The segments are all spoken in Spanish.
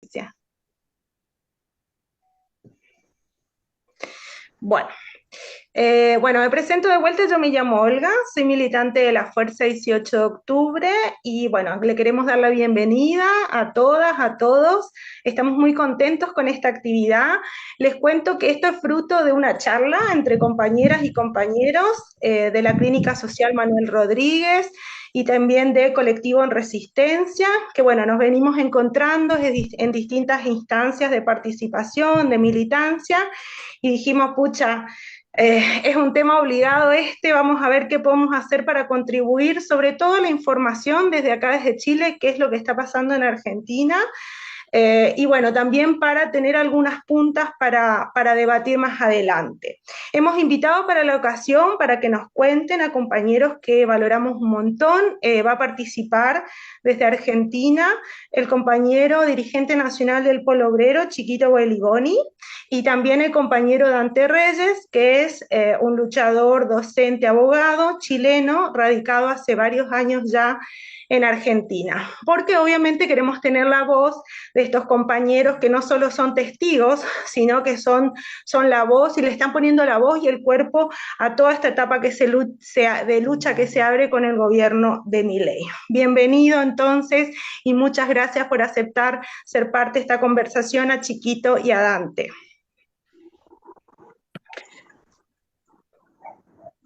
conferencia. Bueno, me presento de vuelta, yo me llamo Olga, soy militante de la Fuerza 18 de Octubre y bueno, le queremos dar la bienvenida a todas, a todos. Estamos muy contentos con esta actividad. Les cuento que esto es fruto de una charla entre compañeras y compañeros de la Clínica Social Manuel Rodríguez y también de Colectivo en Resistencia, que bueno, nos venimos encontrando en distintas instancias de participación, de militancia, y dijimos, pucha, es un tema obligado este, vamos a ver qué podemos hacer para contribuir, sobre todo la información desde acá, desde Chile, qué es lo que está pasando en Argentina, y bueno, también para tener algunas puntas para debatir más adelante. Hemos invitado para la ocasión para que nos cuenten a compañeros que valoramos un montón. Va a participar desde Argentina el compañero dirigente nacional del Polo Obrero, Chiquito Gueligoni, y también el compañero Dante Reyes, que es un luchador, docente, abogado chileno, radicado hace varios años ya en Argentina, porque obviamente queremos tener la voz de estos compañeros que no solo son testigos, sino que son la voz y le están poniendo la voz y el cuerpo a toda esta etapa de lucha que se abre con el gobierno de Milei. Bienvenido entonces y muchas gracias por aceptar ser parte de esta conversación a Chiquito y a Dante.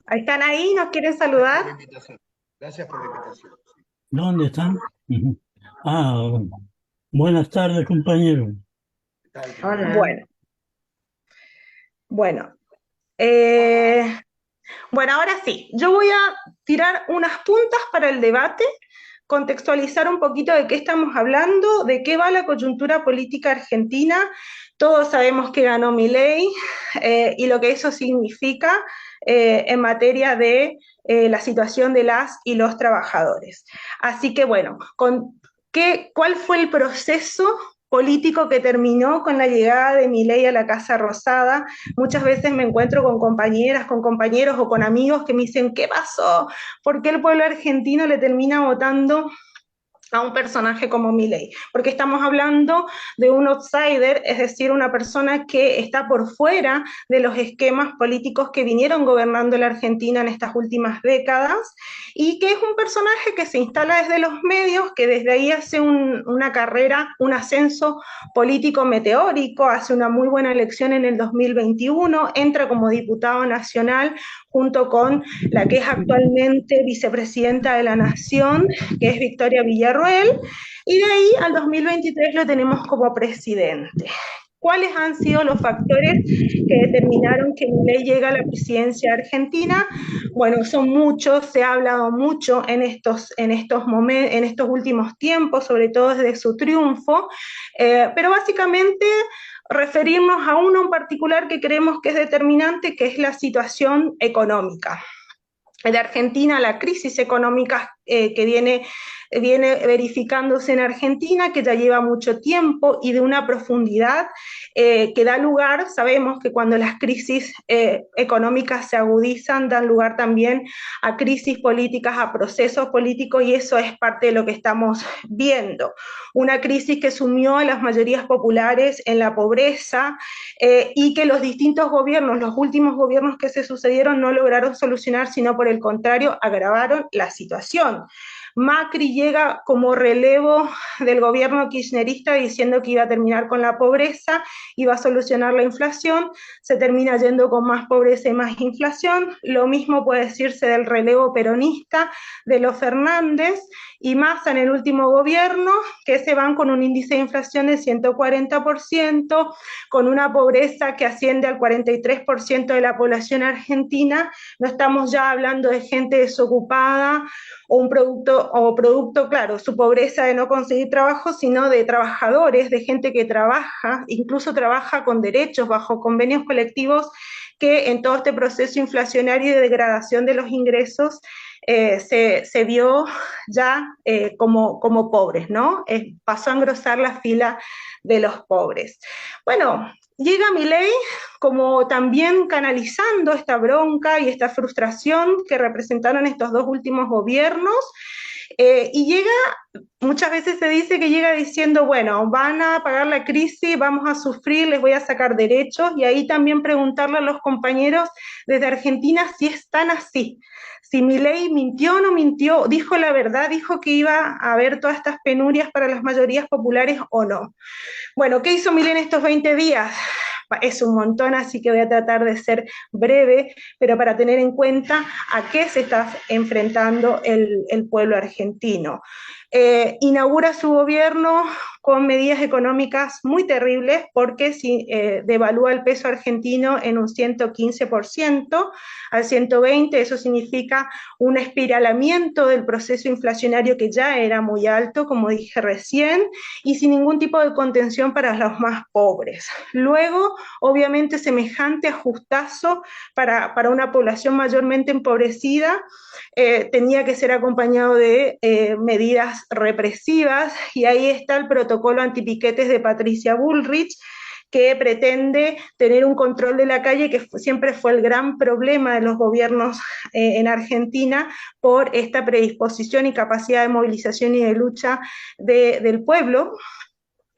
¿Están ahí? ¿Nos quieren saludar? Gracias por la invitación. ¿Dónde están? Ujú. Ah, buenas tardes, compañero. ¿Qué tal? ¿Qué tal? Hola. Bueno. Eh, bueno, ahora sí, yo voy a tirar unas puntas para el debate, contextualizar un poquito de qué estamos hablando, de qué va la coyuntura política argentina. Todos sabemos que ganó Milei y lo que eso significa en materia de la situación de las y los trabajadores. Así que bueno, ¿cuál fue el proceso político que terminó con la llegada de Milei a la Casa Rosada? Muchas veces me encuentro con compañeras, con compañeros o con amigos que me dicen, ¿qué pasó? ¿Por qué el pueblo argentino le termina votando a un personaje como Milei? Porque estamos hablando de un outsider, es decir, una persona que está por fuera de los esquemas políticos que vinieron gobernando la Argentina en estas últimas décadas y que es un personaje que se instala desde los medios, que desde ahí hace una carrera, un ascenso político meteórico, hace una muy buena elección en el 2021, entra como diputado nacional junto con la que es actualmente vicepresidenta de la Nación, que es Victoria Villarroel, y de ahí al 2023 lo tenemos como presidente. ¿Cuáles han sido los factores que determinaron que Milei llega a la presidencia argentina? Bueno, son muchos, se ha hablado mucho en estos últimos tiempos, sobre todo desde su triunfo, pero básicamente referirnos a uno en particular que creemos que es determinante, que es la situación económica de Argentina, la crisis económica que viene verificándose en Argentina, que ya lleva mucho tiempo y de una profundidad que da lugar, sabemos que cuando las crisis económicas se agudizan, dan lugar también a crisis políticas, a procesos políticos, y eso es parte de lo que estamos viendo. Una crisis que sumió a las mayorías populares en la pobreza y que los distintos gobiernos, los últimos gobiernos que se sucedieron, no lograron solucionar, sino por el contrario, agravaron la situación. Macri llega como relevo del gobierno kirchnerista diciendo que iba a terminar con la pobreza, iba a solucionar la inflación, se termina yendo con más pobreza y más inflación. Lo mismo puede decirse del relevo peronista de los Fernández y Massa en el último gobierno, que se van con un índice de inflación de 140%, con una pobreza que asciende al 43% de la población argentina. No estamos ya hablando de gente desocupada o producto, claro, su pobreza de no conseguir trabajo, sino de trabajadores, de gente que trabaja, incluso trabaja con derechos bajo convenios colectivos, que en todo este proceso inflacionario y de degradación de los ingresos se vio ya como pobres, ¿no? Pasó a engrosar la fila de los pobres. Bueno, llega Milei como también canalizando esta bronca y esta frustración que representaron estos dos últimos gobiernos, y llega, muchas veces se dice que llega diciendo, bueno, van a pagar la crisis, vamos a sufrir, les voy a sacar derechos, y ahí también preguntarle a los compañeros desde Argentina si es tan así, si Milei mintió o no mintió, dijo la verdad, dijo que iba a haber todas estas penurias para las mayorías populares o no. Bueno, ¿qué hizo Milei en estos 20 días? Es un montón, así que voy a tratar de ser breve, pero para tener en cuenta a qué se está enfrentando el pueblo argentino. Inaugura su gobierno con medidas económicas muy terribles porque devalúa el peso argentino en un 115% al 120%, eso significa un espiralamiento del proceso inflacionario que ya era muy alto, como dije recién, y sin ningún tipo de contención para los más pobres. Luego, obviamente, semejante ajustazo para una población mayormente empobrecida tenía que ser acompañado de medidas represivas, y ahí está el protocolo antipiquetes de Patricia Bullrich, que pretende tener un control de la calle, que siempre fue el gran problema de los gobiernos en Argentina, por esta predisposición y capacidad de movilización y de lucha del pueblo.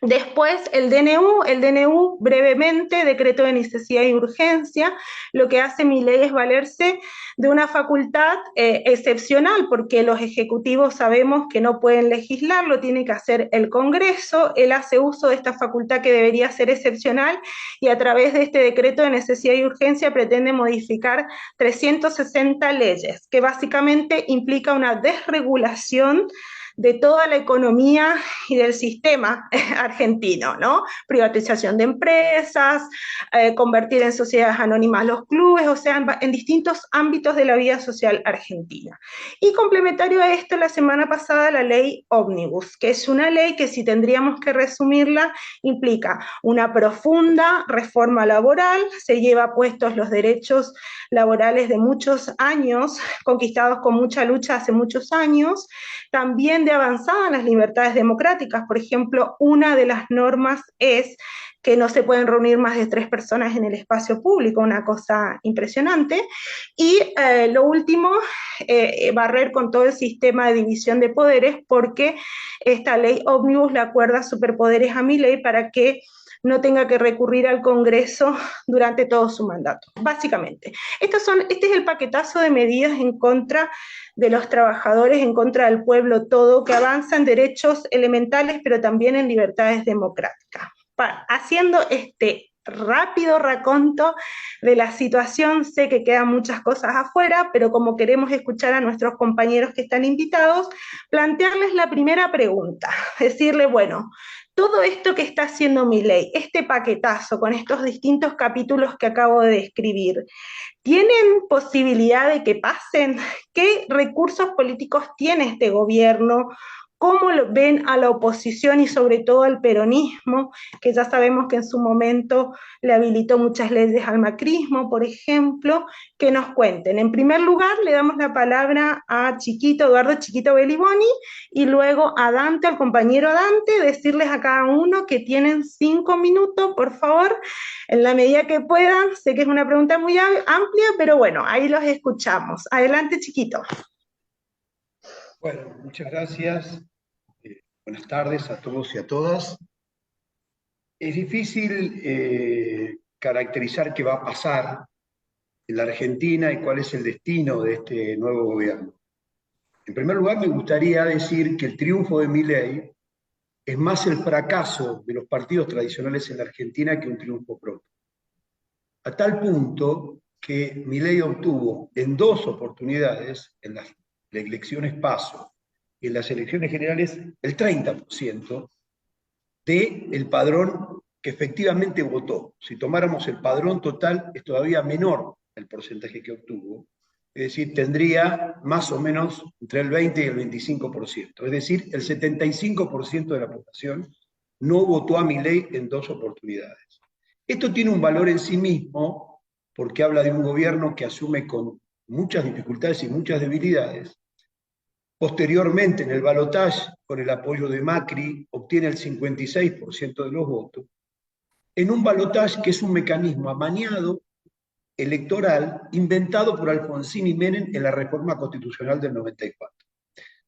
Después el DNU brevemente, decreto de necesidad y urgencia, lo que hace Milei es valerse de una facultad excepcional, porque los ejecutivos sabemos que no pueden legislar, lo tiene que hacer el Congreso, él hace uso de esta facultad que debería ser excepcional, y a través de este decreto de necesidad y urgencia pretende modificar 360 leyes, que básicamente implica una desregulación de toda la economía y del sistema argentino, ¿no? Privatización de empresas, convertir en sociedades anónimas los clubes, o sea, en distintos ámbitos de la vida social argentina. Y complementario a esto, la semana pasada la ley Ómnibus, que es una ley que, si tendríamos que resumirla, implica una profunda reforma laboral, se lleva puestos los derechos laborales de muchos años, conquistados con mucha lucha hace muchos años, también de avanzada en las libertades democráticas. Por ejemplo, una de las normas es que no se pueden reunir más de 3 personas en el espacio público, una cosa impresionante. Y lo último, barrer con todo el sistema de división de poderes, porque esta ley ómnibus le acuerda superpoderes a Milei para que no tenga que recurrir al Congreso durante todo su mandato, básicamente. Este es el paquetazo de medidas en contra de los trabajadores, en contra del pueblo todo, que avanza en derechos elementales, pero también en libertades democráticas. Haciendo este rápido raconto de la situación, sé que quedan muchas cosas afuera, pero como queremos escuchar a nuestros compañeros que están invitados, plantearles la primera pregunta, decirle, bueno, todo esto que está haciendo Milei, este paquetazo con estos distintos capítulos que acabo de describir, ¿tienen posibilidad de que pasen? ¿Qué recursos políticos tiene este gobierno? ¿Cómo ven a la oposición y sobre todo al peronismo, que ya sabemos que en su momento le habilitó muchas leyes al macrismo, por ejemplo? Que nos cuenten. En primer lugar, le damos la palabra a Eduardo Chiquito Beliboni, y luego a Dante, al compañero Dante, decirles a cada uno que tienen 5 minutos, por favor, en la medida que puedan. Sé que es una pregunta muy amplia, pero bueno, ahí los escuchamos. Adelante, Chiquito. Bueno, muchas gracias. Buenas tardes a todos y a todas. Es difícil caracterizar qué va a pasar en la Argentina y cuál es el destino de este nuevo gobierno. En primer lugar, me gustaría decir que el triunfo de Milei es más el fracaso de los partidos tradicionales en la Argentina que un triunfo propio. A tal punto que Milei obtuvo en 2 oportunidades, en las elecciones PASO y en las elecciones generales, el 30% del padrón que efectivamente votó. Si tomáramos el padrón total, es todavía menor el porcentaje que obtuvo. Es decir, tendría más o menos entre el 20 y el 25%. Es decir, el 75% de la población no votó a Milei en 2 oportunidades. Esto tiene un valor en sí mismo, porque habla de un gobierno que asume con muchas dificultades y muchas debilidades. Posteriormente, en el balotaje, con el apoyo de Macri, obtiene el 56% de los votos. en un balotaje que es un mecanismo amañado electoral inventado por Alfonsín y Menem en la reforma constitucional del 94.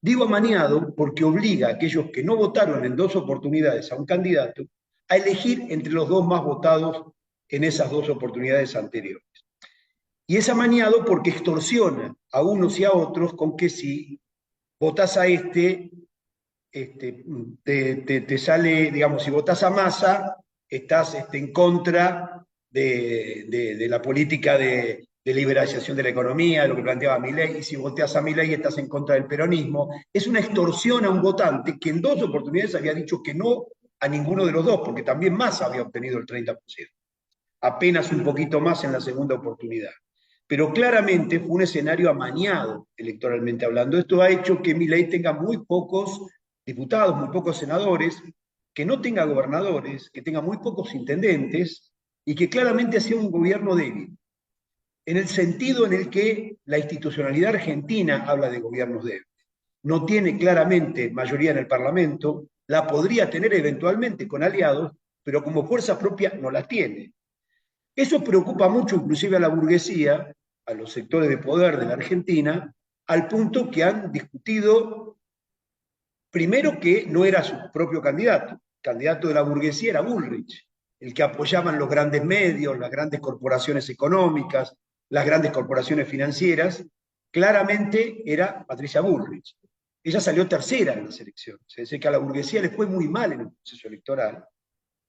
Digo amañado porque obliga a aquellos que no votaron en dos oportunidades a un candidato a elegir entre los dos más votados en esas dos oportunidades anteriores. Y es amañado porque extorsiona a unos y a otros con que si votás a te sale, digamos, si votás a Massa, estás en contra de la política de liberalización de la economía, de lo que planteaba Milei, y si voteas a Milei estás en contra del peronismo. Es una extorsión a un votante que en dos oportunidades había dicho que no a ninguno de los dos, porque también Massa había obtenido el 30%, apenas un poquito más en la segunda oportunidad. Pero claramente fue un escenario amañado electoralmente hablando. Esto ha hecho que Milei tenga muy pocos diputados, muy pocos senadores, que no tenga gobernadores, que tenga muy pocos intendentes y que claramente ha sido un gobierno débil, en el sentido en el que la institucionalidad argentina habla de gobiernos débiles. No tiene claramente mayoría en el Parlamento, la podría tener eventualmente con aliados, pero como fuerza propia no la tiene. Eso preocupa mucho inclusive a la burguesía, a los sectores de poder de la Argentina, al punto que han discutido primero que no era su propio candidato. El candidato de la burguesía era Bullrich, el que apoyaban los grandes medios, las grandes corporaciones económicas, las grandes corporaciones financieras. Claramente era Patricia Bullrich. Ella salió tercera en las elecciones. Es decir, que a la burguesía le fue muy mal en el proceso electoral,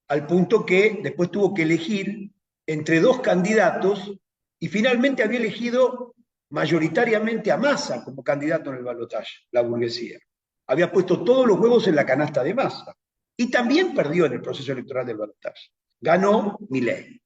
al punto que después tuvo que elegir entre dos candidatos y finalmente había elegido mayoritariamente a Massa como candidato en el balotaje, la burguesía. Había puesto todos los huevos en la canasta de Massa y también perdió en el proceso electoral del balotaje. Ganó Milei.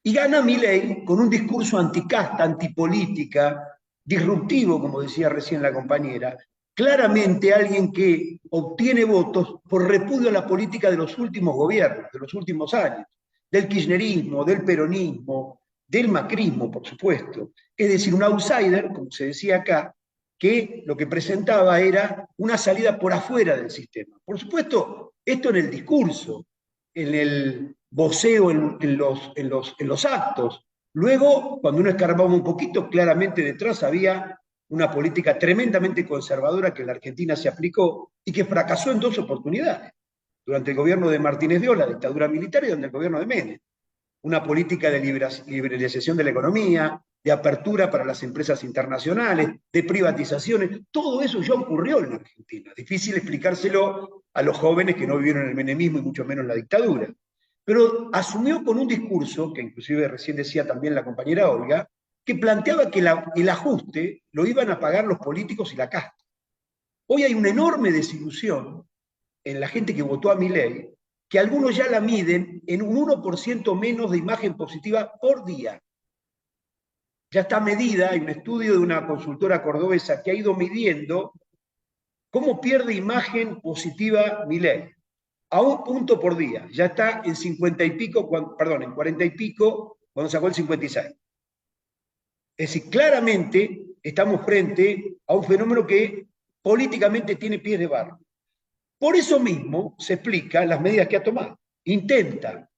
Y gana Milei con un discurso anticasta, antipolítica, disruptivo, como decía recién la compañera, claramente alguien que obtiene votos por repudio a la política de los últimos gobiernos, de los últimos años, del kirchnerismo, del peronismo, del macrismo, por supuesto. Es decir, un outsider, como se decía acá, que lo que presentaba era una salida por afuera del sistema. Por supuesto, esto en el discurso, en el voceo, en los actos. Luego, cuando uno escarbaba un poquito, claramente detrás había una política tremendamente conservadora que en la Argentina se aplicó y que fracasó en dos oportunidades, durante el gobierno de Martínez de Ola, la dictadura militar, y durante el gobierno de Menem. Una política de liberalización de la economía, de apertura para las empresas internacionales, de privatizaciones, todo eso ya ocurrió en la Argentina. Difícil explicárselo a los jóvenes que no vivieron el menemismo y mucho menos la dictadura. Pero asumió con un discurso, que inclusive recién decía también la compañera Olga, que planteaba que el ajuste lo iban a pagar los políticos y la casta. Hoy hay una enorme desilusión en la gente que votó a Milei, que algunos ya la miden en un 1% menos de imagen positiva por día. Ya está medida, hay un estudio de una consultora cordobesa que ha ido midiendo cómo pierde imagen positiva Milei. A un punto por día. Ya está en 50 y pico, perdón, en 40 y pico, cuando sacó el 56. Es decir, claramente estamos frente a un fenómeno que políticamente tiene pies de barro. Por eso mismo se explica las medidas que ha tomado. Intenta,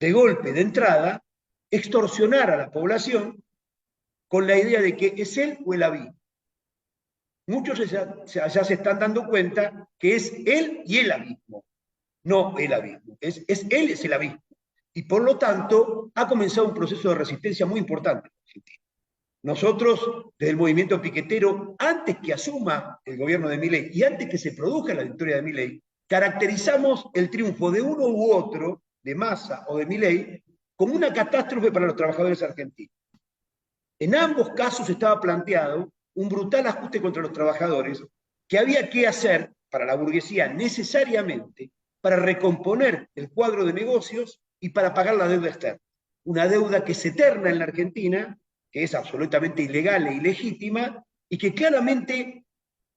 de golpe, de entrada, extorsionar a la población con la idea de que es él o el abismo. Muchos ya se están dando cuenta que es él y el abismo, no el abismo. Él es el abismo. Y por lo tanto, ha comenzado un proceso de resistencia muy importante en Argentina. Nosotros, desde el movimiento piquetero, antes que asuma el gobierno de Milei y antes que se produzca la victoria de Milei, caracterizamos el triunfo de uno u otro, de Massa o de Milei, como una catástrofe para los trabajadores argentinos. En ambos casos estaba planteado un brutal ajuste contra los trabajadores que había que hacer para la burguesía necesariamente para recomponer el cuadro de negocios y para pagar la deuda externa. Una deuda que se eterna en la Argentina, que es absolutamente ilegal e ilegítima, y que claramente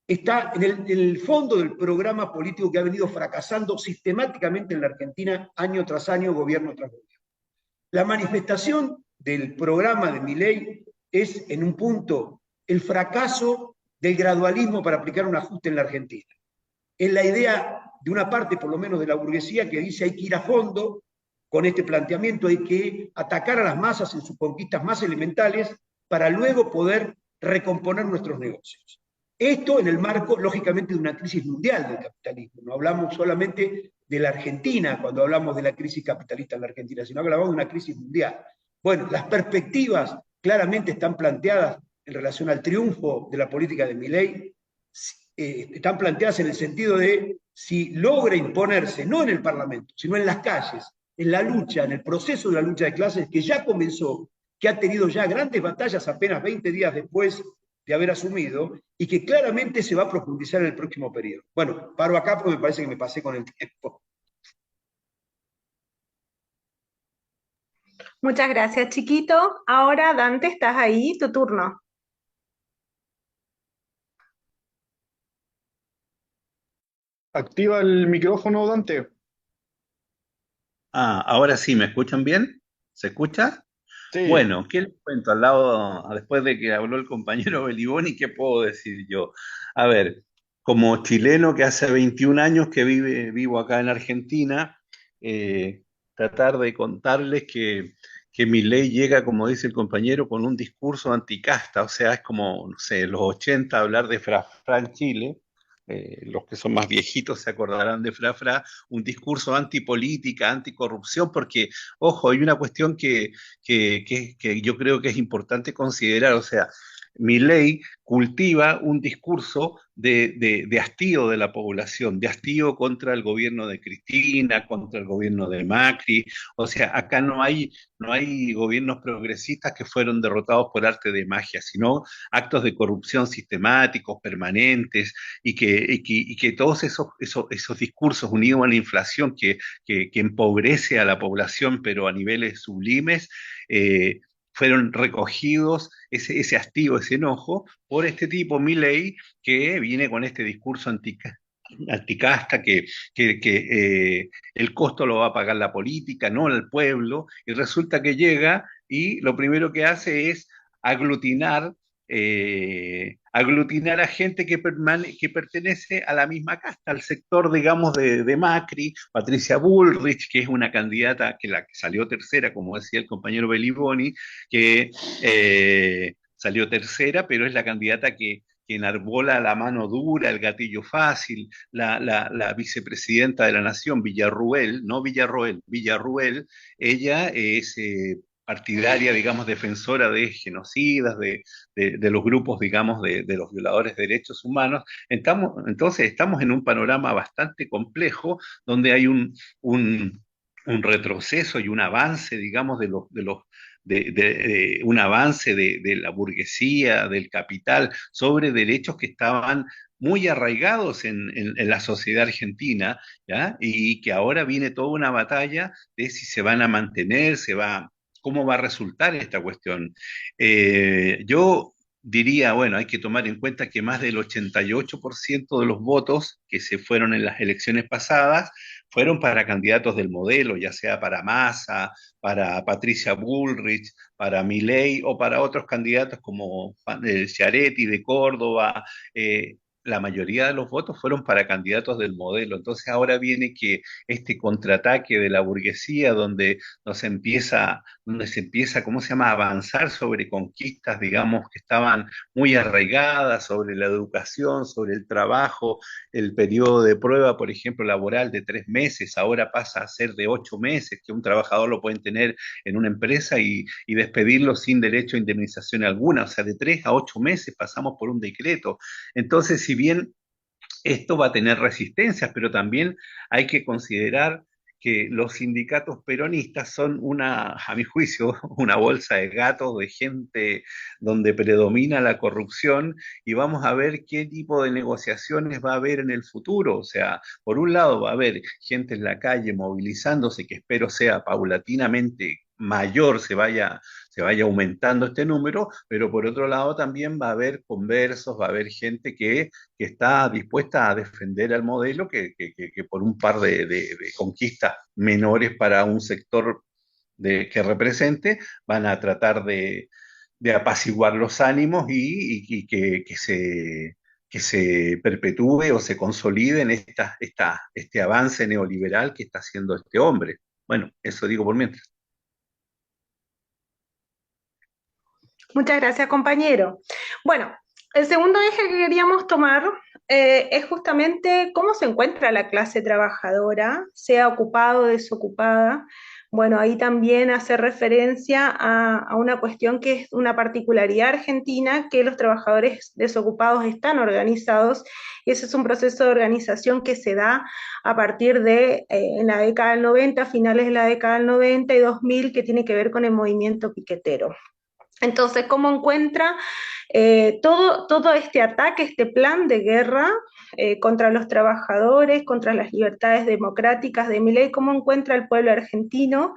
está en el fondo del programa político que ha venido fracasando sistemáticamente en la Argentina año tras año, gobierno tras gobierno. La manifestación del programa de Milei es, en un punto, el fracaso del gradualismo para aplicar un ajuste en la Argentina. Es la idea de una parte, por lo menos, de la burguesía que dice hay que ir a fondo, con este planteamiento. Hay que atacar a las masas en sus conquistas más elementales para luego poder recomponer nuestros negocios. Esto en el marco, lógicamente, de una crisis mundial del capitalismo. No hablamos solamente de la Argentina cuando hablamos de la crisis capitalista en la Argentina, sino que hablamos de una crisis mundial. Bueno, las perspectivas claramente están planteadas en relación al triunfo de la política de Milei, están planteadas en el sentido de si logra imponerse, no en el Parlamento, sino en las calles, en la lucha, en el proceso de la lucha de clases que ya comenzó, que ha tenido ya grandes batallas apenas 20 días después de haber asumido y que claramente se va a profundizar en el próximo periodo. Bueno, paro acá porque me parece que me pasé con el tiempo. Muchas gracias, chiquito. Ahora, Dante, estás ahí, tu turno. Activa el micrófono, Dante. Ah, ahora sí, ¿me escuchan bien? ¿Se escucha? Sí, Bueno, ¿qué les cuento al lado, después de que habló el compañero Beliboni, qué puedo decir yo? A ver, como chileno que hace 21 años que vivo acá en Argentina, tratar de contarles que mi ley llega, como dice el compañero, con un discurso anticasta, o sea, es como, no sé, los 80 hablar de Fra Fra en Chile. Los que son más viejitos se acordarán de Fra Fra, un discurso antipolítica, anticorrupción, porque, ojo, hay una cuestión que yo creo que es importante considerar. O sea, Milei cultiva un discurso de hastío de la población, de hastío contra el gobierno de Cristina, contra el gobierno de Macri. O sea, acá no hay gobiernos progresistas que fueron derrotados por arte de magia, sino actos de corrupción sistemáticos, permanentes, y que todos esos discursos unidos a la inflación que empobrece a la población, pero a niveles sublimes, fueron recogidos, ese hastío, ese enojo, por este tipo, Milei, que viene con este discurso anticasta, que el costo lo va a pagar la política, no el pueblo, y resulta que llega y lo primero que hace es aglutinar aglutinar a gente que pertenece a la misma casta, al sector, digamos, de Macri, Patricia Bullrich, que es una candidata que la que salió tercera, como decía el compañero Beliboni, que salió tercera, pero es la candidata que enarbola la mano dura, el gatillo fácil, la vicepresidenta de la Nación, Villarruel, no Villarroel, Villarruel, ella es partidaria, digamos, defensora de genocidas, de los grupos, digamos, de los violadores de derechos humanos. Entonces estamos en un panorama bastante complejo donde hay un retroceso y un avance, digamos, un avance de la burguesía, del capital, sobre derechos que estaban muy arraigados en la sociedad argentina, ¿ya? Y que ahora viene toda una batalla de si se van a mantener, cómo va a resultar esta cuestión. Yo diría, bueno, hay que tomar en cuenta que más del 88% de los votos que se fueron en las elecciones pasadas fueron para candidatos del modelo, ya sea para Massa, para Patricia Bullrich, para Milei o para otros candidatos como Schiaretti de Córdoba. La mayoría de los votos fueron para candidatos del modelo. Entonces ahora viene que este contraataque de la burguesía donde se empieza, ¿cómo se llama?, a avanzar sobre conquistas, digamos, que estaban muy arraigadas, sobre la educación, sobre el trabajo, el periodo de prueba, por ejemplo, laboral de 3 meses, ahora pasa a ser de 8 meses, que un trabajador lo pueden tener en una empresa y despedirlo sin derecho a indemnización alguna. O sea, de 3 a 8 meses pasamos por un decreto. Entonces, si bien esto va a tener resistencias, pero también hay que considerar que los sindicatos peronistas son a mi juicio, una bolsa de gatos, de gente donde predomina la corrupción, y vamos a ver qué tipo de negociaciones va a haber en el futuro. O sea, por un lado va a haber gente en la calle movilizándose, que espero sea paulatinamente mayor, se vaya aumentando este número, pero por otro lado también va a haber conversos, va a haber gente que está dispuesta a defender al modelo, que por un par de conquistas menores para un sector que represente, van a tratar de apaciguar los ánimos y que se perpetúe o se consolide en este avance neoliberal que está haciendo este hombre. Bueno, eso digo por mientras. Muchas gracias, compañero. Bueno, el segundo eje que queríamos tomar es justamente cómo se encuentra la clase trabajadora, sea ocupada o desocupada. Bueno, ahí también hace referencia a una cuestión que es una particularidad argentina, que los trabajadores desocupados están organizados, y ese es un proceso de organización que se da a partir de en la década del 90, finales de la década del 90 y 2000, que tiene que ver con el movimiento piquetero. Entonces, ¿cómo encuentra todo este ataque, este plan de guerra contra los trabajadores, contra las libertades democráticas de Milei? ¿Cómo encuentra el pueblo argentino?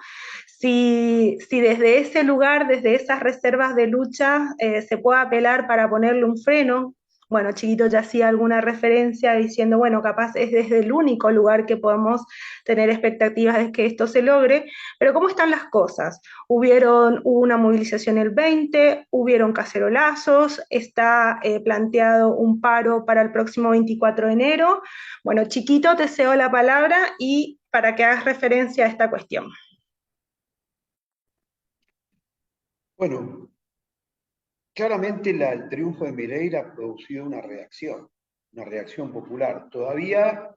Si desde ese lugar, desde esas reservas de lucha, se puede apelar para ponerle un freno. Bueno, Chiquito ya hacía alguna referencia diciendo, bueno, capaz es desde el único lugar que podemos tener expectativas de que esto se logre, pero ¿cómo están las cosas? Hubo una movilización el 20, hubieron cacerolazos, está planteado un paro para el próximo 24 de enero. Bueno, Chiquito, te cedo la palabra y para que hagas referencia a esta cuestión. Bueno, claramente el triunfo de Milei ha producido una reacción popular, todavía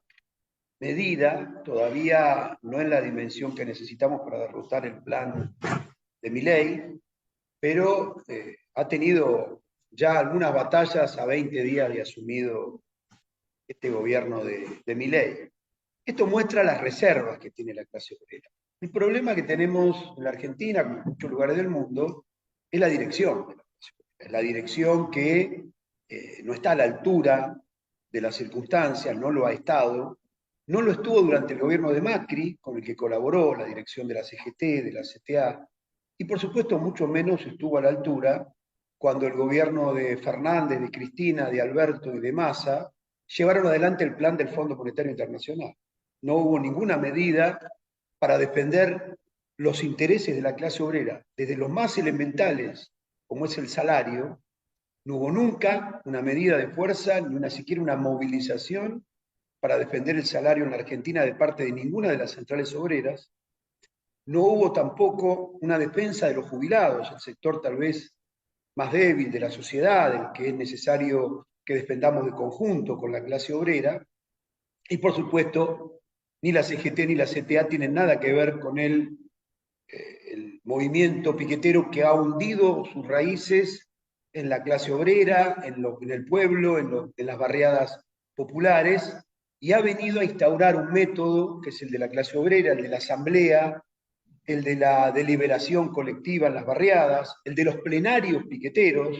medida, todavía no en la dimensión que necesitamos para derrotar el plan de Milei, pero ha tenido ya algunas batallas a 20 días de asumido este gobierno de Milei. Esto muestra las reservas que tiene la clase obrera. El problema que tenemos en la Argentina, como en muchos lugares del mundo, es la dirección de la clase obrera. Es la dirección que no está a la altura de las circunstancias, no lo ha estado, no lo estuvo durante el gobierno de Macri, con el que colaboró la dirección de la CGT, de la CTA, y por supuesto mucho menos estuvo a la altura cuando el gobierno de Fernández, de Cristina, de Alberto y de Massa llevaron adelante el plan del Fondo Monetario Internacional. No hubo ninguna medida para defender los intereses de la clase obrera, desde los más elementales, como es el salario. No hubo nunca una medida de fuerza, ni siquiera una movilización para defender el salario en la Argentina de parte de ninguna de las centrales obreras. No hubo tampoco una defensa de los jubilados, el sector tal vez más débil de la sociedad, el que es necesario que defendamos de conjunto con la clase obrera. Y por supuesto, ni la CGT ni la CTA tienen nada que ver con el movimiento piquetero que ha hundido sus raíces en la clase obrera, en el pueblo, en las barriadas populares, y ha venido a instaurar un método que es el de la clase obrera, el de la asamblea, el de la deliberación colectiva en las barriadas, el de los plenarios piqueteros,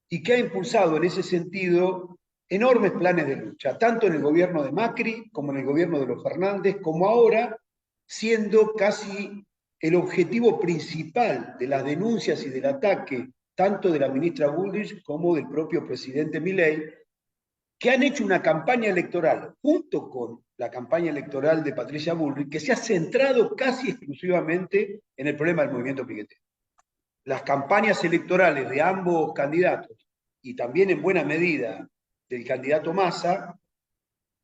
y que ha impulsado en ese sentido enormes planes de lucha, tanto en el gobierno de Macri como en el gobierno de los Fernández, como ahora, siendo casi el objetivo principal de las denuncias y del ataque tanto de la ministra Bullrich como del propio presidente Milei, que han hecho una campaña electoral junto con la campaña electoral de Patricia Bullrich, que se ha centrado casi exclusivamente en el problema del movimiento piquetero. Las campañas electorales de ambos candidatos, y también en buena medida del candidato Massa,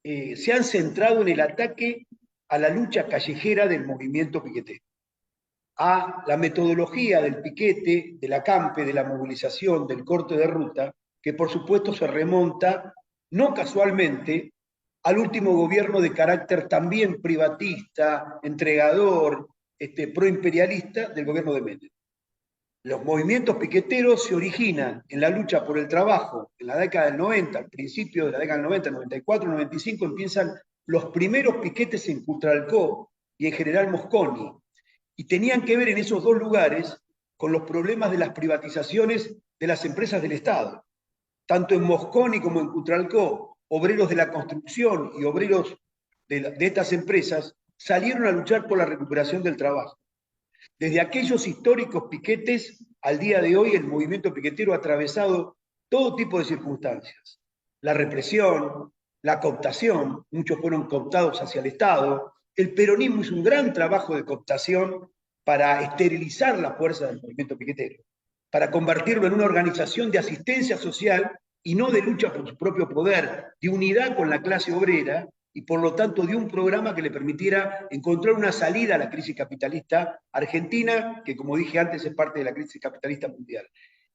se han centrado en el ataque a la lucha callejera del movimiento piquetero, a la metodología del piquete, del acampe, de la movilización, del corte de ruta, que por supuesto se remonta, no casualmente, al último gobierno de carácter también privatista, entregador, proimperialista del gobierno de Menem. Los movimientos piqueteros se originan en la lucha por el trabajo en la década del 90, al principio de la década del 90, 94, 95, empiezan los primeros piquetes en Cutralcó y en General Mosconi, y tenían que ver en esos dos lugares con los problemas de las privatizaciones de las empresas del Estado. Tanto en Mosconi como en Cutralcó, obreros de la construcción y obreros de estas empresas salieron a luchar por la recuperación del trabajo. Desde aquellos históricos piquetes al día de hoy, el movimiento piquetero ha atravesado todo tipo de circunstancias. La represión, la cooptación, muchos fueron cooptados hacia el Estado. El peronismo hizo un gran trabajo de cooptación para esterilizar la fuerza del movimiento piquetero, para convertirlo en una organización de asistencia social y no de lucha por su propio poder, de unidad con la clase obrera, y por lo tanto dio un programa que le permitiera encontrar una salida a la crisis capitalista argentina, que como dije antes es parte de la crisis capitalista mundial.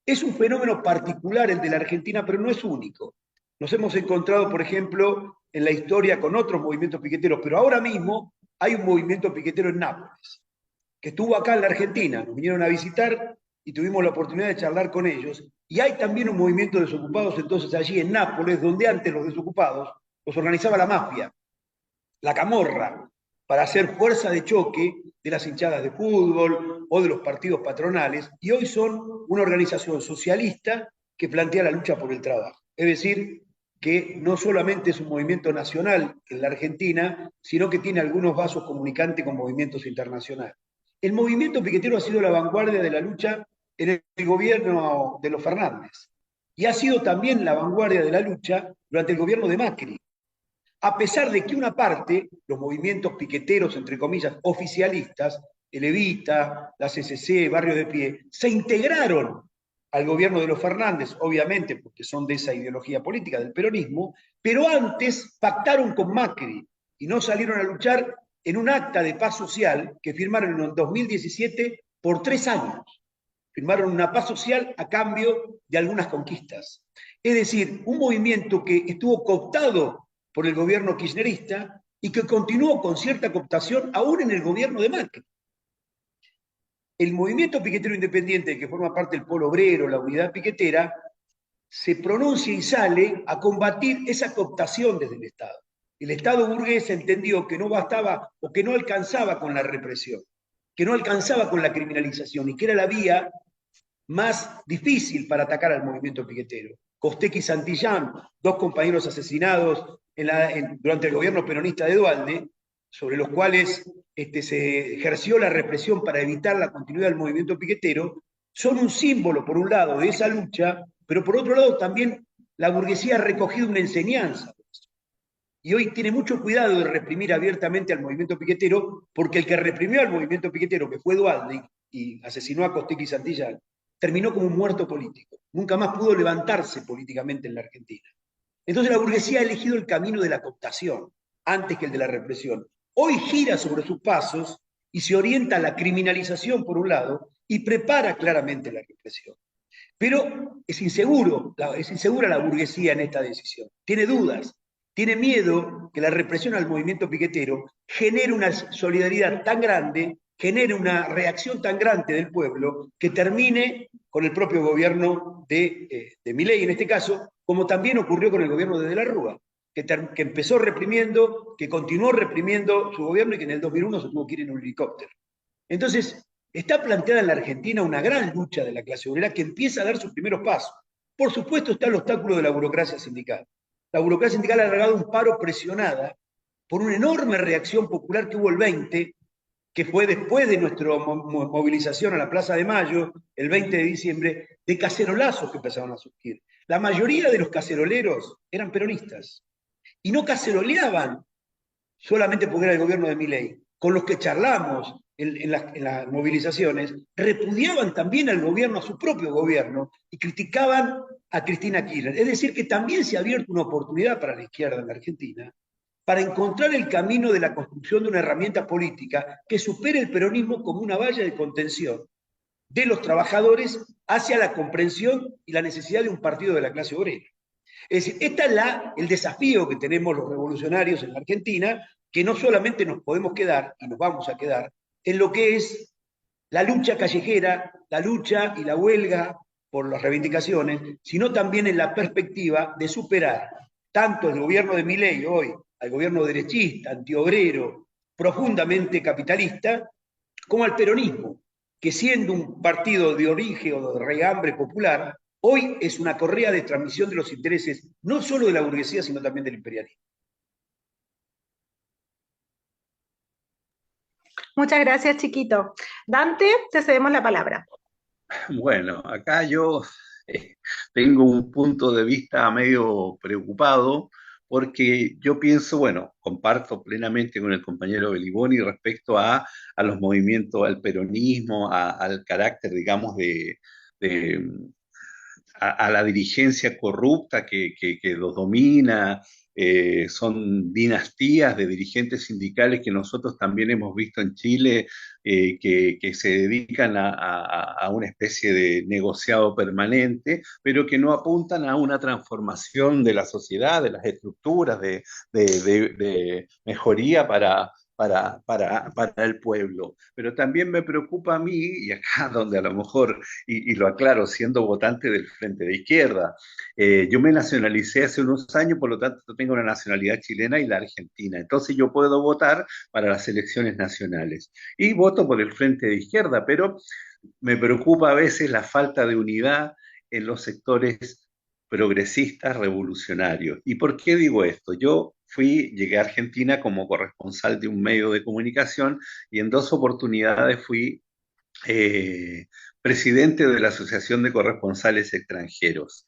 Es un fenómeno particular el de la Argentina, pero no es único. Nos hemos encontrado, por ejemplo, en la historia con otros movimientos piqueteros, pero ahora mismo hay un movimiento piquetero en Nápoles, que estuvo acá en la Argentina, nos vinieron a visitar y tuvimos la oportunidad de charlar con ellos. Y hay también un movimiento de desocupados entonces allí en Nápoles, donde antes los desocupados los organizaba la mafia, la camorra, para hacer fuerza de choque de las hinchadas de fútbol o de los partidos patronales, y hoy son una organización socialista que plantea la lucha por el trabajo. Es decir, que no solamente es un movimiento nacional en la Argentina, sino que tiene algunos vasos comunicantes con movimientos internacionales. El movimiento piquetero ha sido la vanguardia de la lucha en el gobierno de los Fernández, y ha sido también la vanguardia de la lucha durante el gobierno de Macri, a pesar de que una parte, los movimientos piqueteros, entre comillas, oficialistas, el Evita, la CCC, Barrio de Pie, se integraron al gobierno de los Fernández, obviamente porque son de esa ideología política del peronismo, pero antes pactaron con Macri y no salieron a luchar en un acta de paz social que firmaron en 2017 por 3 años. Firmaron una paz social a cambio de algunas conquistas. Es decir, un movimiento que estuvo cooptado por el gobierno kirchnerista y que continuó con cierta cooptación aún en el gobierno de Macri. El movimiento piquetero independiente, que forma parte del Polo Obrero, la Unidad Piquetera, se pronuncia y sale a combatir esa cooptación desde el Estado. El Estado burgués entendió que no bastaba o que no alcanzaba con la represión, que no alcanzaba con la criminalización y que era la vía más difícil para atacar al movimiento piquetero. Costecchi y Santillán, dos compañeros asesinados durante el gobierno peronista de Duhalde, sobre los cuales se ejerció la represión para evitar la continuidad del movimiento piquetero, son un símbolo, por un lado, de esa lucha, pero por otro lado también la burguesía ha recogido una enseñanza. Y hoy tiene mucho cuidado de reprimir abiertamente al movimiento piquetero, porque el que reprimió al movimiento piquetero, que fue Duhalde, y asesinó a Costecchi y Santillán, terminó como un muerto político. Nunca más pudo levantarse políticamente en la Argentina. Entonces la burguesía ha elegido el camino de la cooptación antes que el de la represión. Hoy gira sobre sus pasos y se orienta a la criminalización por un lado y prepara claramente la represión. Pero es insegura la burguesía en esta decisión. Tiene dudas, tiene miedo que la represión al movimiento piquetero genere una solidaridad tan grande, genere una reacción tan grande del pueblo que termine con el propio gobierno de Milei en este caso, como también ocurrió con el gobierno de la Rúa, que empezó reprimiendo, que continuó reprimiendo su gobierno y que en el 2001 se tuvo que ir en un helicóptero. Entonces, está planteada en la Argentina una gran lucha de la clase obrera que empieza a dar sus primeros pasos. Por supuesto está el obstáculo de la burocracia sindical. La burocracia sindical ha largado un paro presionada por una enorme reacción popular que hubo el 20, que fue después de nuestra movilización a la Plaza de Mayo, el 20 de diciembre, de cacerolazos que empezaron a surgir. La mayoría de los caceroleros eran peronistas y no caceroleaban solamente porque era el gobierno de Milei. Con los que charlamos en las movilizaciones, repudiaban también al gobierno, a su propio gobierno, y criticaban a Cristina Kirchner. Es decir, que también se ha abierto una oportunidad para la izquierda en la Argentina para encontrar el camino de la construcción de una herramienta política que supere el peronismo como una valla de contención de los trabajadores hacia la comprensión y la necesidad de un partido de la clase obrera. Es decir, este es el desafío que tenemos los revolucionarios en la Argentina, que no solamente nos podemos quedar, y nos vamos a quedar, en lo que es la lucha callejera, la lucha y la huelga por las reivindicaciones, sino también en la perspectiva de superar tanto el gobierno de Milei hoy, al gobierno derechista, antiobrero, profundamente capitalista, como al peronismo, que siendo un partido de origen o de regambre popular, hoy es una correa de transmisión de los intereses no solo de la burguesía, sino también del imperialismo. Muchas gracias, Chiquito. Dante, te cedemos la palabra. Bueno, acá yo tengo un punto de vista medio preocupado porque yo pienso, bueno, comparto plenamente con el compañero Beliboni respecto a los movimientos, al peronismo, al carácter, digamos, a la dirigencia corrupta que los domina son dinastías de dirigentes sindicales que nosotros también hemos visto en Chile, que se dedican a una especie de negociado permanente, pero que no apuntan a una transformación de la sociedad, de las estructuras, de mejoría para el pueblo. Pero también me preocupa a mí, y acá donde a lo mejor, y lo aclaro, siendo votante del Frente de Izquierda, yo me nacionalicé hace unos años, por lo tanto tengo una nacionalidad chilena y la argentina. Entonces yo puedo votar para las elecciones nacionales. Y voto por el Frente de Izquierda, pero me preocupa a veces la falta de unidad en los sectores progresistas revolucionarios. ¿Y por qué digo esto? Llegué a Argentina como corresponsal de un medio de comunicación y en dos oportunidades fui eh, presidente de la Asociación de Corresponsales Extranjeros.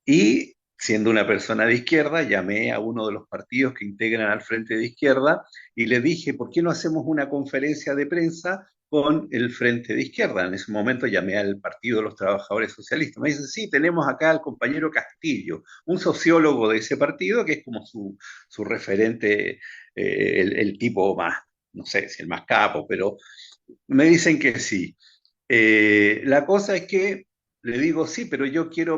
Y siendo una persona de izquierda, llamé a uno de los partidos que integran al Frente de Izquierda y le dije, ¿por qué no hacemos una conferencia de prensa con el Frente de Izquierda? En ese momento llamé al Partido de los Trabajadores Socialistas. Me dicen, sí, tenemos acá al compañero Castillo, un sociólogo de ese partido que es como su referente, el tipo más, no sé si el más capo, pero me dicen que sí. La cosa es que le digo, sí, pero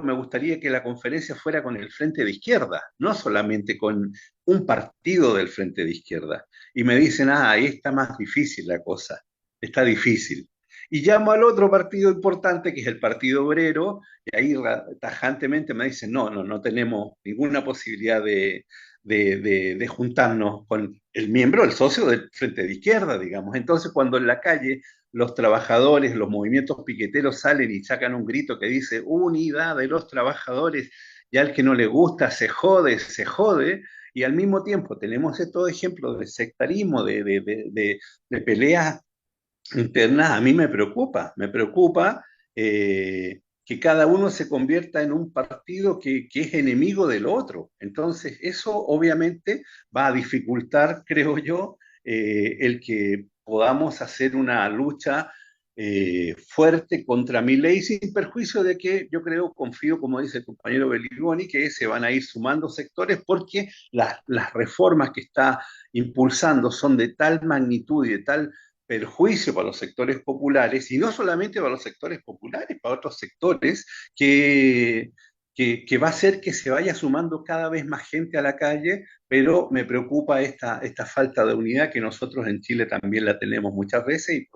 me gustaría que la conferencia fuera con el Frente de Izquierda, no solamente con un partido del Frente de Izquierda. Y me dicen, ahí está más difícil la cosa, está difícil. Y llamo al otro partido importante, que es el Partido Obrero, y ahí tajantemente me dicen, no tenemos ninguna posibilidad de juntarnos con el miembro, el socio del Frente de Izquierda, digamos. Entonces, cuando en la calle los trabajadores, los movimientos piqueteros salen y sacan un grito que dice unidad de los trabajadores, y al que no le gusta se jode, y al mismo tiempo tenemos estos ejemplos de sectarismo, de peleas internas. A mí me preocupa que cada uno se convierta en un partido que es enemigo del otro. Entonces, eso obviamente va a dificultar, creo yo, el que podamos hacer una lucha fuerte contra mi ley, sin perjuicio de que yo creo, confío, como dice el compañero Belligoni, que se van a ir sumando sectores porque las reformas que está impulsando son de tal magnitud y de tal perjuicio para los sectores populares, y no solamente para los sectores populares, para otros sectores, que va a hacer que se vaya sumando cada vez más gente a la calle, pero me preocupa esta falta de unidad que nosotros en Chile también la tenemos muchas veces y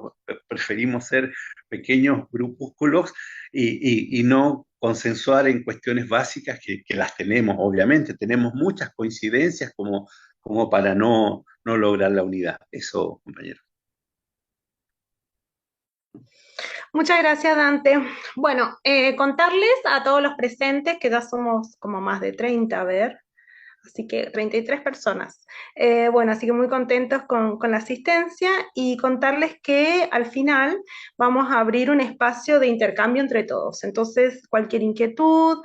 preferimos ser pequeños grupúsculos y no consensuar en cuestiones básicas que las tenemos, obviamente, tenemos muchas coincidencias como para no lograr la unidad. Eso, compañero. Muchas gracias, Dante. Bueno, contarles a todos los presentes, que ya somos como más de 30, a ver, así que 33 personas. Bueno, así que muy contentos con la asistencia y contarles que al final vamos a abrir un espacio de intercambio entre todos. Entonces, cualquier inquietud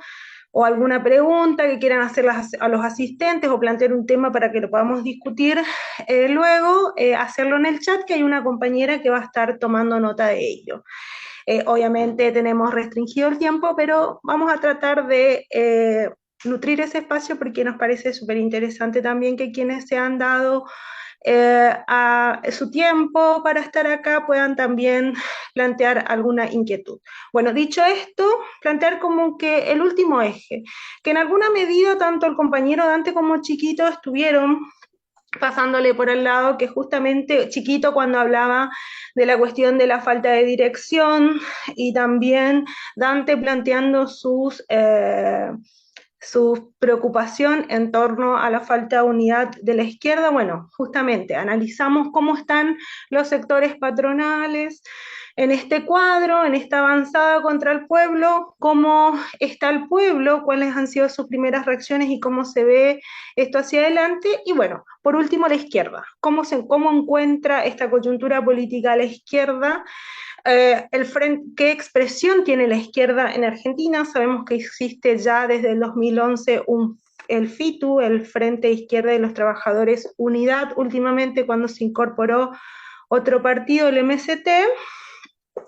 o alguna pregunta que quieran hacer a los asistentes o plantear un tema para que lo podamos discutir luego, hacerlo en el chat, que hay una compañera que va a estar tomando nota de ello. Obviamente tenemos restringido el tiempo, pero vamos a tratar de nutrir ese espacio porque nos parece súper interesante también que quienes se han dado a su tiempo para estar acá puedan también plantear alguna inquietud. Bueno, dicho esto, plantear como que el último eje, que en alguna medida tanto el compañero Dante como Chiquito estuvieron pasándole por el lado, que justamente Chiquito cuando hablaba de la cuestión de la falta de dirección y también Dante planteando su preocupación en torno a la falta de unidad de la izquierda. Bueno, justamente analizamos cómo están los sectores patronales en este cuadro, en esta avanzada contra el pueblo, cómo está el pueblo, cuáles han sido sus primeras reacciones y cómo se ve esto hacia adelante. Y bueno, por último, la izquierda, cómo encuentra esta coyuntura política a la izquierda. ¿Qué expresión tiene la izquierda en Argentina? Sabemos que existe ya desde el 2011 el FITU, el Frente de Izquierda de los Trabajadores Unidad, últimamente cuando se incorporó otro partido, el MST,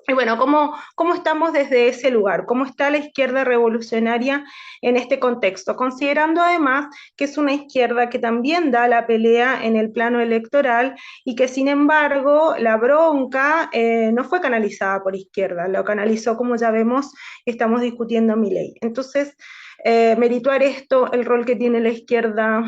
Y bueno, ¿cómo estamos desde ese lugar? ¿Cómo está la izquierda revolucionaria en este contexto? Considerando además que es una izquierda que también da la pelea en el plano electoral y que sin embargo la bronca no fue canalizada por izquierda, lo canalizó, como ya vemos, estamos discutiendo Milei. Entonces, merituar esto, el rol que tiene la izquierda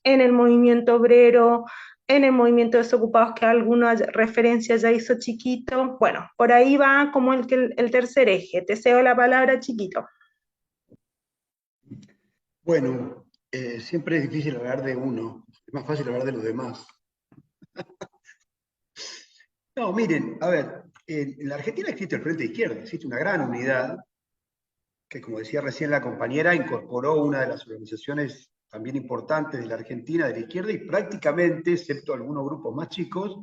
en el movimiento obrero, en el movimiento de desocupados que alguna referencia ya hizo Chiquito. Bueno, por ahí va como el tercer eje. Te cedo la palabra, Chiquito. Bueno, siempre es difícil hablar de uno, es más fácil hablar de los demás. No, miren, a ver, en la Argentina existe el Frente de Izquierda, existe una gran unidad que, como decía recién la compañera, incorporó una de las organizaciones también importantes de la Argentina, de la izquierda, y prácticamente, excepto algunos grupos más chicos,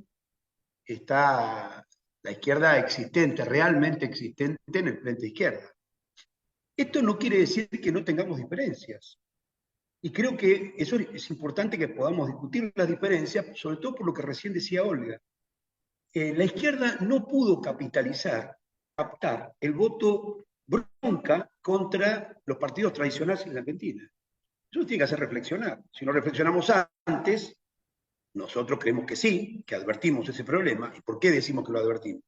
está la izquierda existente, realmente existente en el Frente de Izquierda. Esto no quiere decir que no tengamos diferencias. Y creo que eso es importante que podamos discutir las diferencias, sobre todo por lo que recién decía Olga. La izquierda no pudo captar el voto bronca contra los partidos tradicionales en la Argentina. Eso nos tiene que hacer reflexionar. Si no reflexionamos antes, nosotros creemos que sí, que advertimos ese problema. ¿Y por qué decimos que lo advertimos?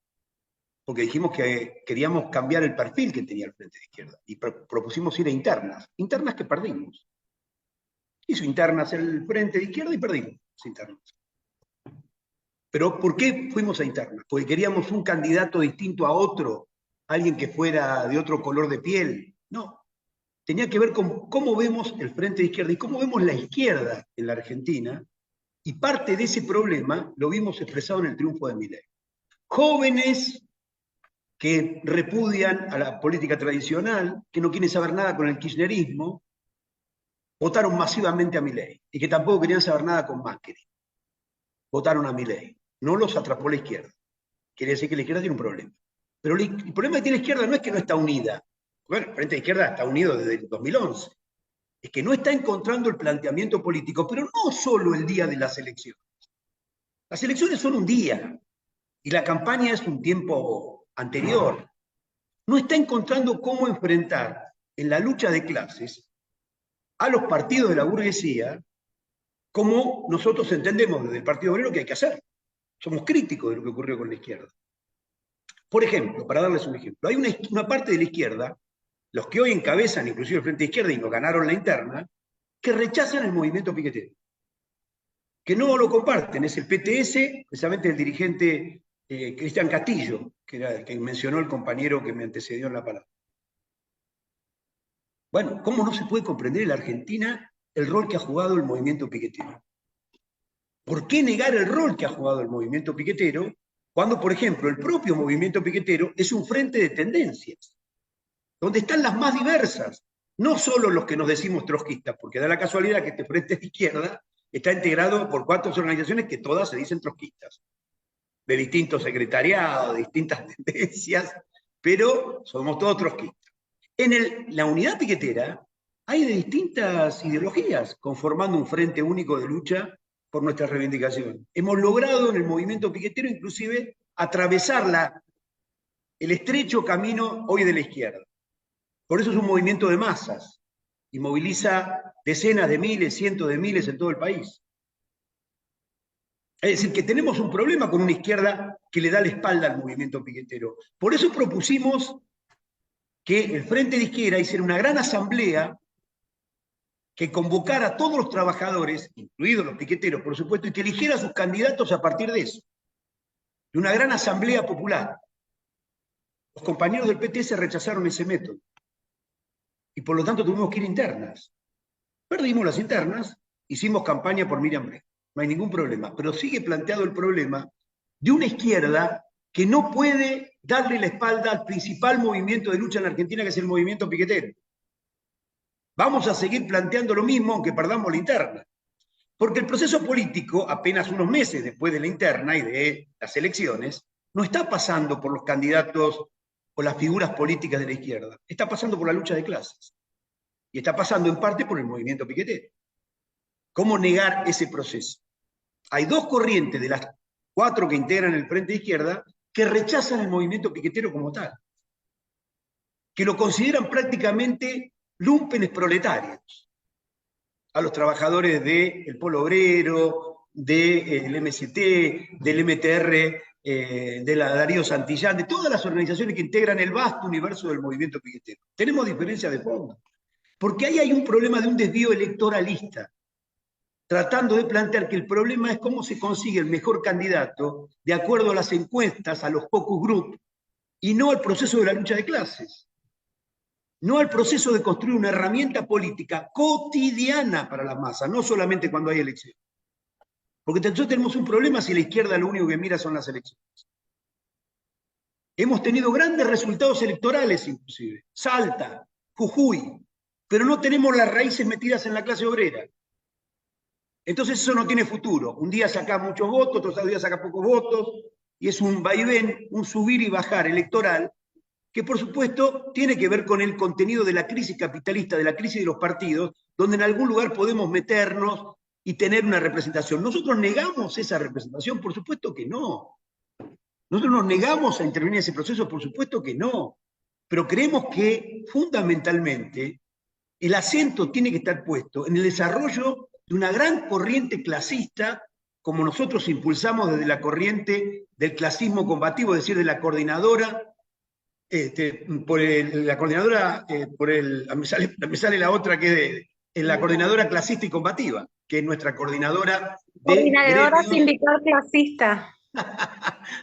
Porque dijimos que queríamos cambiar el perfil que tenía el Frente de Izquierda y propusimos ir a internas que perdimos. Hizo internas el Frente de Izquierda y perdimos las internas. Pero ¿por qué fuimos a internas? Porque queríamos un candidato distinto a otro, alguien que fuera de otro color de piel. No, tenía que ver con cómo vemos el Frente de Izquierda y cómo vemos la izquierda en la Argentina, y parte de ese problema lo vimos expresado en el triunfo de Milei. Jóvenes que repudian a la política tradicional, que no quieren saber nada con el kirchnerismo, votaron masivamente a Milei, y que tampoco querían saber nada con Macri. Votaron a Milei. No los atrapó la izquierda. Quiere decir que la izquierda tiene un problema. Pero el problema que tiene la izquierda no es que no está unida. Bueno, el Frente de Izquierda está unido desde el 2011. Es que no está encontrando el planteamiento político, pero no solo el día de las elecciones. Las elecciones son un día y la campaña es un tiempo anterior. No está encontrando cómo enfrentar en la lucha de clases a los partidos de la burguesía como nosotros entendemos desde el Partido Obrero que hay que hacer. Somos críticos de lo que ocurrió con la izquierda. Por ejemplo, para darles un ejemplo, hay una parte de la izquierda, los que hoy encabezan inclusive el Frente de Izquierda y nos ganaron la interna, que rechazan el movimiento piquetero, que no lo comparten. Es el PTS, precisamente el dirigente Cristian Castillo, que era el que mencionó el compañero que me antecedió en la palabra. Bueno, ¿cómo no se puede comprender en la Argentina el rol que ha jugado el movimiento piquetero? ¿Por qué negar el rol que ha jugado el movimiento piquetero cuando, por ejemplo, el propio movimiento piquetero es un frente de tendencias, donde están las más diversas, no solo los que nos decimos trotskistas, porque da la casualidad que este frente de izquierda está integrado por 4 organizaciones que todas se dicen trotskistas, de distintos secretariados, de distintas tendencias, pero somos todos trotskistas. En la unidad piquetera hay de distintas ideologías conformando un frente único de lucha por nuestra reivindicación. Hemos logrado en el movimiento piquetero inclusive atravesar el estrecho camino hoy de la izquierda. Por eso es un movimiento de masas y moviliza decenas de miles, cientos de miles en todo el país. Es decir, que tenemos un problema con una izquierda que le da la espalda al movimiento piquetero. Por eso propusimos que el Frente de Izquierda hiciera una gran asamblea que convocara a todos los trabajadores, incluidos los piqueteros, por supuesto, y que eligiera a sus candidatos a partir de eso, de una gran asamblea popular. Los compañeros del PTS rechazaron ese método, y por lo tanto tuvimos que ir internas. Perdimos las internas, hicimos campaña por Miriam Bregman, no hay ningún problema, pero sigue planteado el problema de una izquierda que no puede darle la espalda al principal movimiento de lucha en la Argentina, que es el movimiento piquetero. Vamos a seguir planteando lo mismo aunque perdamos la interna. Porque el proceso político, apenas unos meses después de la interna y de las elecciones, no está pasando por los candidatos o las figuras políticas de la izquierda. Está pasando por la lucha de clases. Y está pasando en parte por el movimiento piquetero. ¿Cómo negar ese proceso? Hay 2 corrientes de las 4 que integran el Frente de Izquierda que rechazan el movimiento piquetero como tal, que lo consideran prácticamente lúmpenes proletarios, a los trabajadores del Polo Obrero, del MST, del MTR, de la Darío Santillán, de todas las organizaciones que integran el vasto universo del movimiento piquetero. Tenemos diferencias de fondo, porque ahí hay un problema de un desvío electoralista, tratando de plantear que el problema es cómo se consigue el mejor candidato de acuerdo a las encuestas, a los focus group, y no al proceso de la lucha de clases, no al proceso de construir una herramienta política cotidiana para las masas, no solamente cuando hay elecciones. Porque nosotros tenemos un problema si la izquierda lo único que mira son las elecciones. Hemos tenido grandes resultados electorales, inclusive. Salta, Jujuy, pero no tenemos las raíces metidas en la clase obrera. Entonces eso no tiene futuro. Un día saca muchos votos, otros días saca pocos votos, y es un vaivén, un subir y bajar electoral, que por supuesto tiene que ver con el contenido de la crisis capitalista, de la crisis de los partidos, donde en algún lugar podemos meternos y tener una representación. ¿Nosotros negamos esa representación? Por supuesto que no. ¿Nosotros nos negamos a intervenir en ese proceso? Por supuesto que no. Pero creemos que fundamentalmente el acento tiene que estar puesto en el desarrollo de una gran corriente clasista, como nosotros impulsamos desde la corriente del clasismo combativo, es decir, de la coordinadora, me sale la otra que es la coordinadora clasista y combativa, que es nuestra coordinadora de Coordinadora gremios. sindical clasista.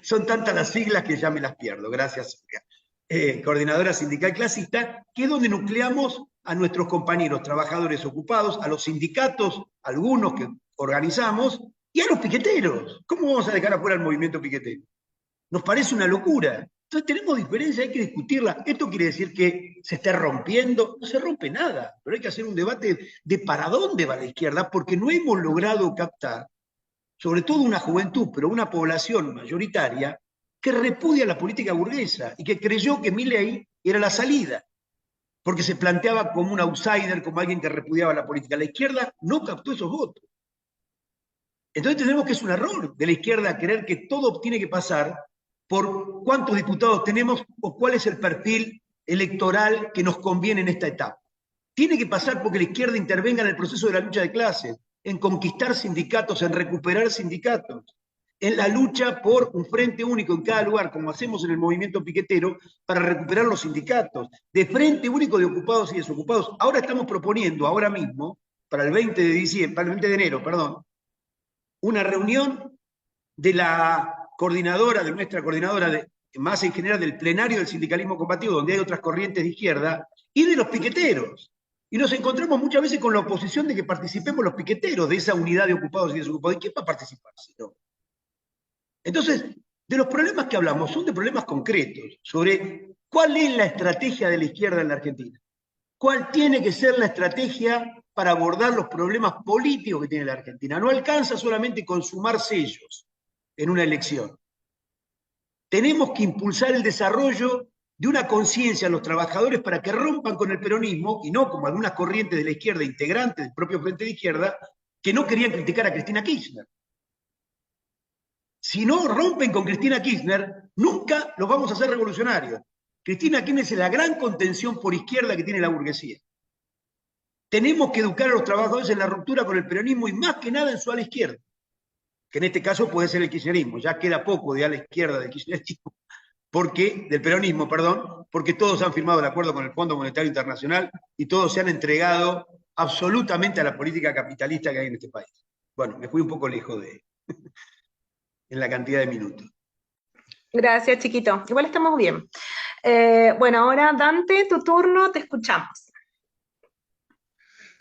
Son tantas las siglas que ya me las pierdo, gracias. Coordinadora sindical clasista, que es donde nucleamos a nuestros compañeros trabajadores ocupados, a los sindicatos, algunos que organizamos, y a los piqueteros. ¿Cómo vamos a dejar afuera el movimiento piquetero? Nos parece una locura. Entonces tenemos diferencias, hay que discutirla. ¿Esto quiere decir que se está rompiendo? No se rompe nada, pero hay que hacer un debate de para dónde va la izquierda, porque no hemos logrado captar, sobre todo una juventud, pero una población mayoritaria, que repudia la política burguesa y que creyó que Milei era la salida, porque se planteaba como un outsider, como alguien que repudiaba la política. La izquierda no captó esos votos. Entonces tenemos que es un error de la izquierda creer que todo tiene que pasar por cuántos diputados tenemos o cuál es el perfil electoral que nos conviene en esta etapa. Tiene que pasar porque la izquierda intervenga en el proceso de la lucha de clases, en conquistar sindicatos, en recuperar sindicatos, en la lucha por un frente único en cada lugar, como hacemos en el movimiento piquetero, para recuperar los sindicatos, de frente único de ocupados y desocupados. Ahora estamos proponiendo, ahora mismo, para el 20 de diciembre, para el 20 de enero, perdón, una reunión de la coordinadora, de nuestra coordinadora, más en general del plenario del sindicalismo combativo, donde hay otras corrientes de izquierda, y de los piqueteros. Y nos encontramos muchas veces con la oposición de que participemos los piqueteros de esa unidad de ocupados y desocupados. ¿Y quién va a participar si no? Entonces, de los problemas que hablamos son de problemas concretos, sobre cuál es la estrategia de la izquierda en la Argentina. ¿Cuál tiene que ser la estrategia para abordar los problemas políticos que tiene la Argentina? No alcanza solamente con sumar sellos en una elección. Tenemos que impulsar el desarrollo de una conciencia a los trabajadores para que rompan con el peronismo, y no como algunas corrientes de la izquierda, integrantes del propio Frente de Izquierda, que no querían criticar a Cristina Kirchner. Si no rompen con Cristina Kirchner, nunca los vamos a hacer revolucionarios. Cristina Kirchner es la gran contención por izquierda que tiene la burguesía. Tenemos que educar a los trabajadores en la ruptura con el peronismo y más que nada en su ala izquierda, que en este caso puede ser el kirchnerismo. Ya queda poco de ala izquierda del kirchnerismo, del peronismo, perdón, porque todos han firmado el acuerdo con el Fondo Monetario Internacional y todos se han entregado absolutamente a la política capitalista que hay en este país. Bueno, me fui un poco lejos en la cantidad de minutos. Gracias, chiquito. Igual estamos bien. Bueno, ahora Dante, tu turno, te escuchamos.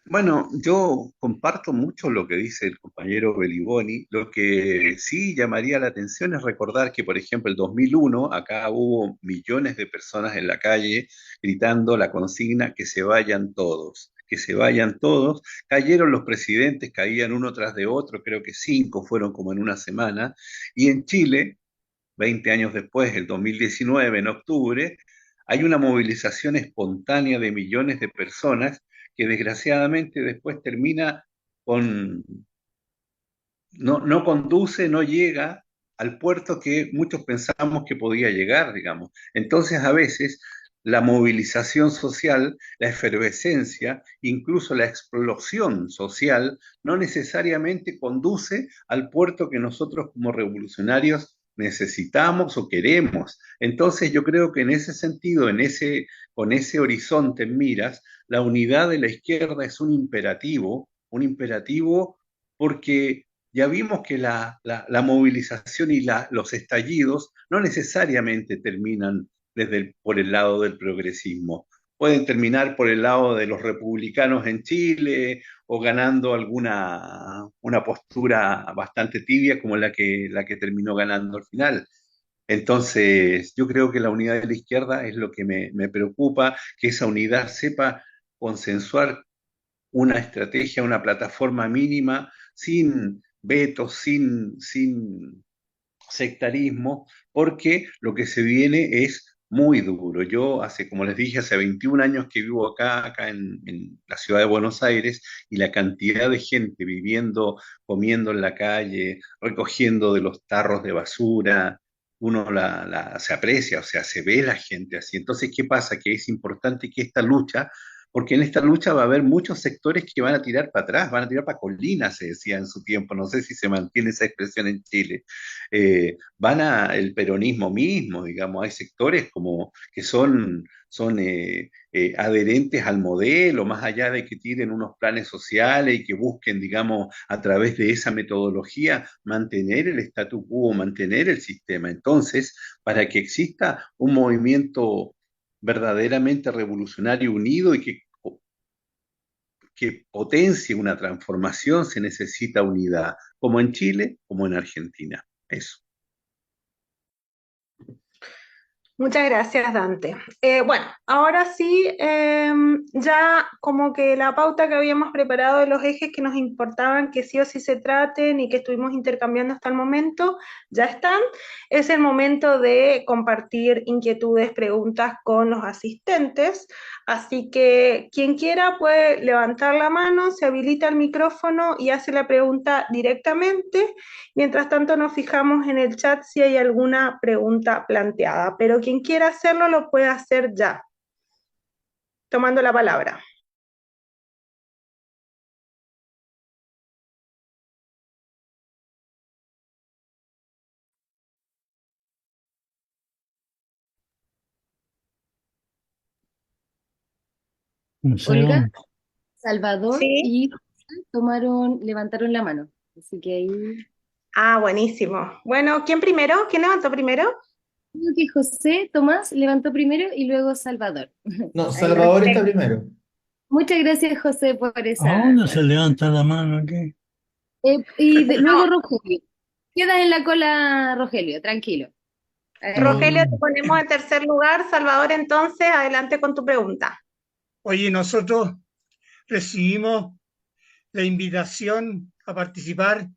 Bueno, yo comparto mucho lo que dice el compañero Beliboni. Lo que sí llamaría la atención es recordar que, por ejemplo, el 2001, acá hubo millones de personas en la calle gritando la consigna que se vayan todos, que se vayan todos. Cayeron los presidentes, caían uno tras de otro, creo que 5 fueron como en una semana. Y en Chile, 20 años después, el 2019, en octubre, hay una movilización espontánea de millones de personas que desgraciadamente después termina con, no conduce, no llega al puerto que muchos pensamos que podía llegar, digamos. Entonces, a veces, la movilización social, la efervescencia, incluso la explosión social, no necesariamente conduce al puerto que nosotros como revolucionarios necesitamos o queremos. Entonces, yo creo que en ese sentido, con ese horizonte en miras, la unidad de la izquierda es un imperativo porque ya vimos que la movilización y los estallidos no necesariamente terminan por el lado del progresismo. Pueden terminar por el lado de los republicanos en Chile o ganando una postura bastante tibia como la que terminó ganando al final. Entonces, yo creo que la unidad de la izquierda es lo que me preocupa, que esa unidad sepa consensuar una estrategia, una plataforma mínima, sin vetos, sin sectarismo, porque lo que se viene es muy duro. Yo como les dije, hace 21 años que vivo acá en la ciudad de Buenos Aires, y la cantidad de gente viviendo, comiendo en la calle, recogiendo de los tarros de basura, uno se aprecia, o sea, se ve la gente así. Entonces, ¿qué pasa? Que es importante que esta lucha, porque en esta lucha va a haber muchos sectores que van a tirar para atrás, van a tirar para colinas, se decía en su tiempo, no sé si se mantiene esa expresión en Chile. Van a el peronismo mismo, digamos, hay sectores como que son adherentes al modelo, más allá de que tienen unos planes sociales y que busquen, digamos, a través de esa metodología mantener el statu quo, mantener el sistema. Entonces, para que exista un movimiento verdaderamente revolucionario unido y que potencie una transformación, se necesita unidad, como en Chile, como en Argentina. Eso. Muchas gracias, Dante. Bueno, ahora sí, ya como que la pauta que habíamos preparado de los ejes que nos importaban que sí o sí se traten y que estuvimos intercambiando hasta el momento, ya están. Es el momento de compartir inquietudes, preguntas con los asistentes. Así que quien quiera puede levantar la mano, se habilita el micrófono y hace la pregunta directamente. Mientras tanto, nos fijamos en el chat si hay alguna pregunta planteada, pero quien quiera hacerlo lo puede hacer ya, tomando la palabra. No sé Olga, dónde. Salvador ¿Sí? y levantaron la mano. Así que ahí Ah, buenísimo. Bueno, ¿quién primero? ¿Quién levantó primero? creo que José Tomás levantó primero y luego Salvador. No, Ahí. Salvador está primero. Muchas gracias, José, por ¿A esa. dónde se levanta la mano aquí? Luego Rogelio. Queda en la cola, Rogelio, tranquilo. Ahí. Rogelio, te ponemos en tercer lugar. Salvador, entonces, adelante con tu pregunta. Oye, nosotros recibimos la invitación a participar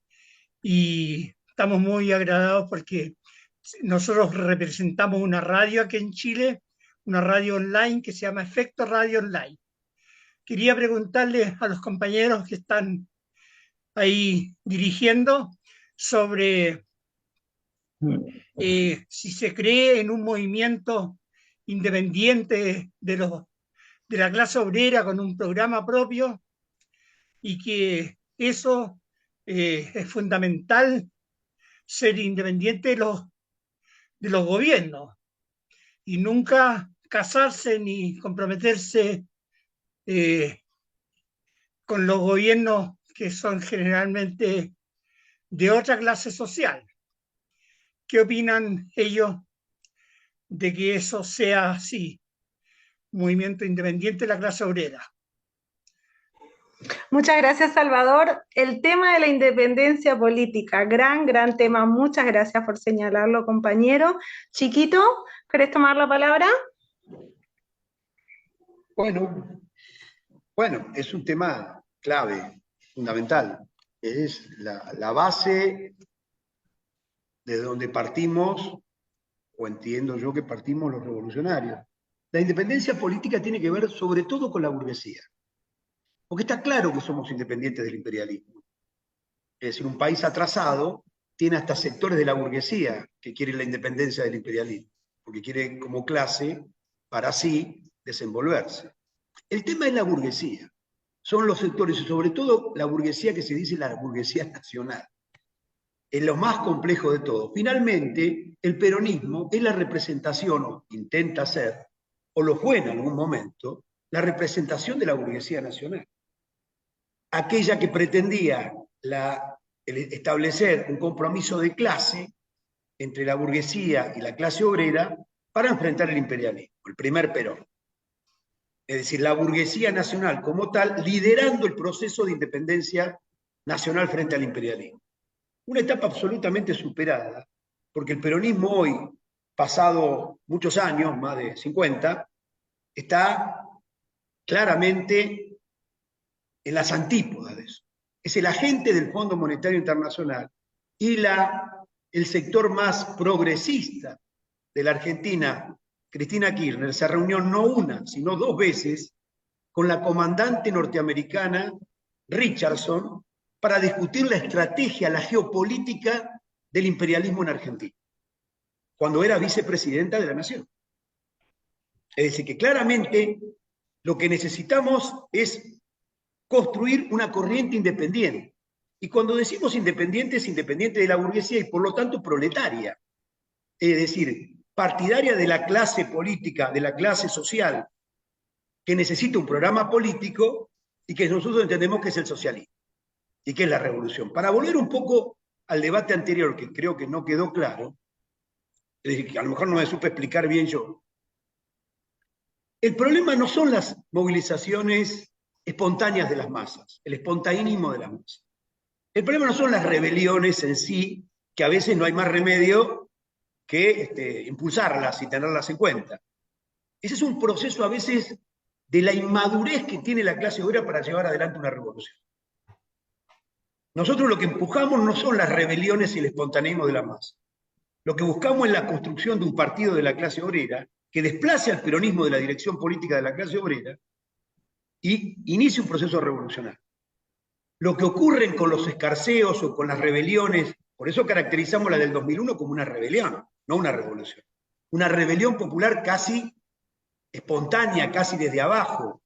y estamos muy agradados porque nosotros representamos una radio aquí en Chile, una radio online que se llama Efecto Radio Online. Quería preguntarle a los compañeros que están ahí dirigiendo sobre si se cree en un movimiento independiente de la clase obrera con un programa propio y que eso es fundamental, ser independiente de los gobiernos y nunca casarse ni comprometerse con los gobiernos que son generalmente de otra clase social. ¿Qué opinan ellos de que eso sea así? Movimiento independiente de la clase obrera. Muchas gracias, Salvador. El tema de la independencia política, gran tema. Muchas gracias por señalarlo, compañero. Chiquito, ¿querés tomar la palabra? Bueno, es un tema clave, fundamental. Es la base desde donde partimos, o entiendo yo que partimos los revolucionarios. La independencia política tiene que ver sobre todo con la burguesía, porque está claro que somos independientes del imperialismo. Es decir, un país atrasado tiene hasta sectores de la burguesía que quieren la independencia del imperialismo, porque quiere como clase, para así, desenvolverse. El tema es la burguesía, son los sectores, y sobre todo la burguesía que se dice la burguesía nacional. Es lo más complejo de todo. Finalmente, el peronismo es la representación, o intenta ser, o lo fue en algún momento, la representación de la burguesía nacional. Aquella que pretendía establecer un compromiso de clase entre la burguesía y la clase obrera para enfrentar el imperialismo, el primer Perón. Es decir, la burguesía nacional como tal, liderando el proceso de independencia nacional frente al imperialismo. Una etapa absolutamente superada, porque el peronismo hoy, pasado muchos años, más de 50, está claramente en las antípodas de eso. Es el agente del Fondo Monetario Internacional y el sector más progresista de la Argentina, Cristina Kirchner, se reunió no una, sino 2 veces con la comandante norteamericana Richardson para discutir la estrategia, la geopolítica del imperialismo en Argentina, cuando era vicepresidenta de la Nación. Es decir, que claramente lo que necesitamos es construir una corriente independiente. Y cuando decimos independiente, es independiente de la burguesía y por lo tanto proletaria. Es decir, partidaria de la clase política, de la clase social, que necesita un programa político y que nosotros entendemos que es el socialismo y que es la revolución. Para volver un poco al debate anterior, que creo que no quedó claro, es decir, que a lo mejor no me supe explicar bien yo, el problema no son las movilizaciones espontáneas de las masas, el espontaneismo de las masas. El problema no son las rebeliones en sí, que a veces no hay más remedio que impulsarlas y tenerlas en cuenta. Ese es un proceso a veces de la inmadurez que tiene la clase obrera para llevar adelante una revolución. Nosotros lo que empujamos no son las rebeliones y el espontaneismo de la masa. Lo que buscamos es la construcción de un partido de la clase obrera que desplace al peronismo de la dirección política de la clase obrera y inicie un proceso revolucionario. Lo que ocurre con los escarceos o con las rebeliones, por eso caracterizamos la del 2001 como una rebelión, no una revolución. Una rebelión popular casi espontánea, casi desde abajo,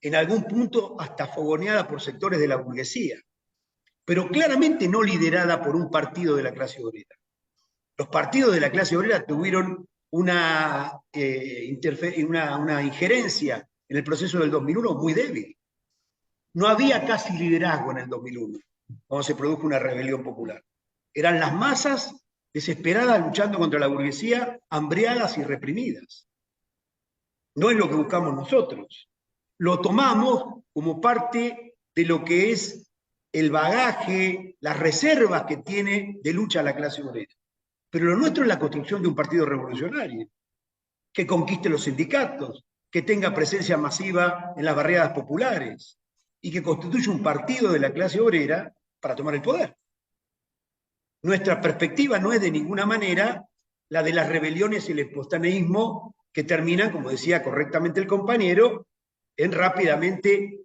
en algún punto hasta fogoneada por sectores de la burguesía, pero claramente no liderada por un partido de la clase obrera. Los partidos de la clase obrera tuvieron una injerencia en el proceso del 2001 muy débil. No había casi liderazgo en el 2001, cuando se produjo una rebelión popular. Eran las masas desesperadas luchando contra la burguesía, hambriadas y reprimidas. No es lo que buscamos nosotros. Lo tomamos como parte de lo que es el bagaje, las reservas que tiene de lucha la clase obrera. Pero lo nuestro es la construcción de un partido revolucionario, que conquiste los sindicatos, que tenga presencia masiva en las barriadas populares y que constituya un partido de la clase obrera para tomar el poder. Nuestra perspectiva no es de ninguna manera la de las rebeliones y el espontaneísmo que terminan, como decía correctamente el compañero, en rápidamente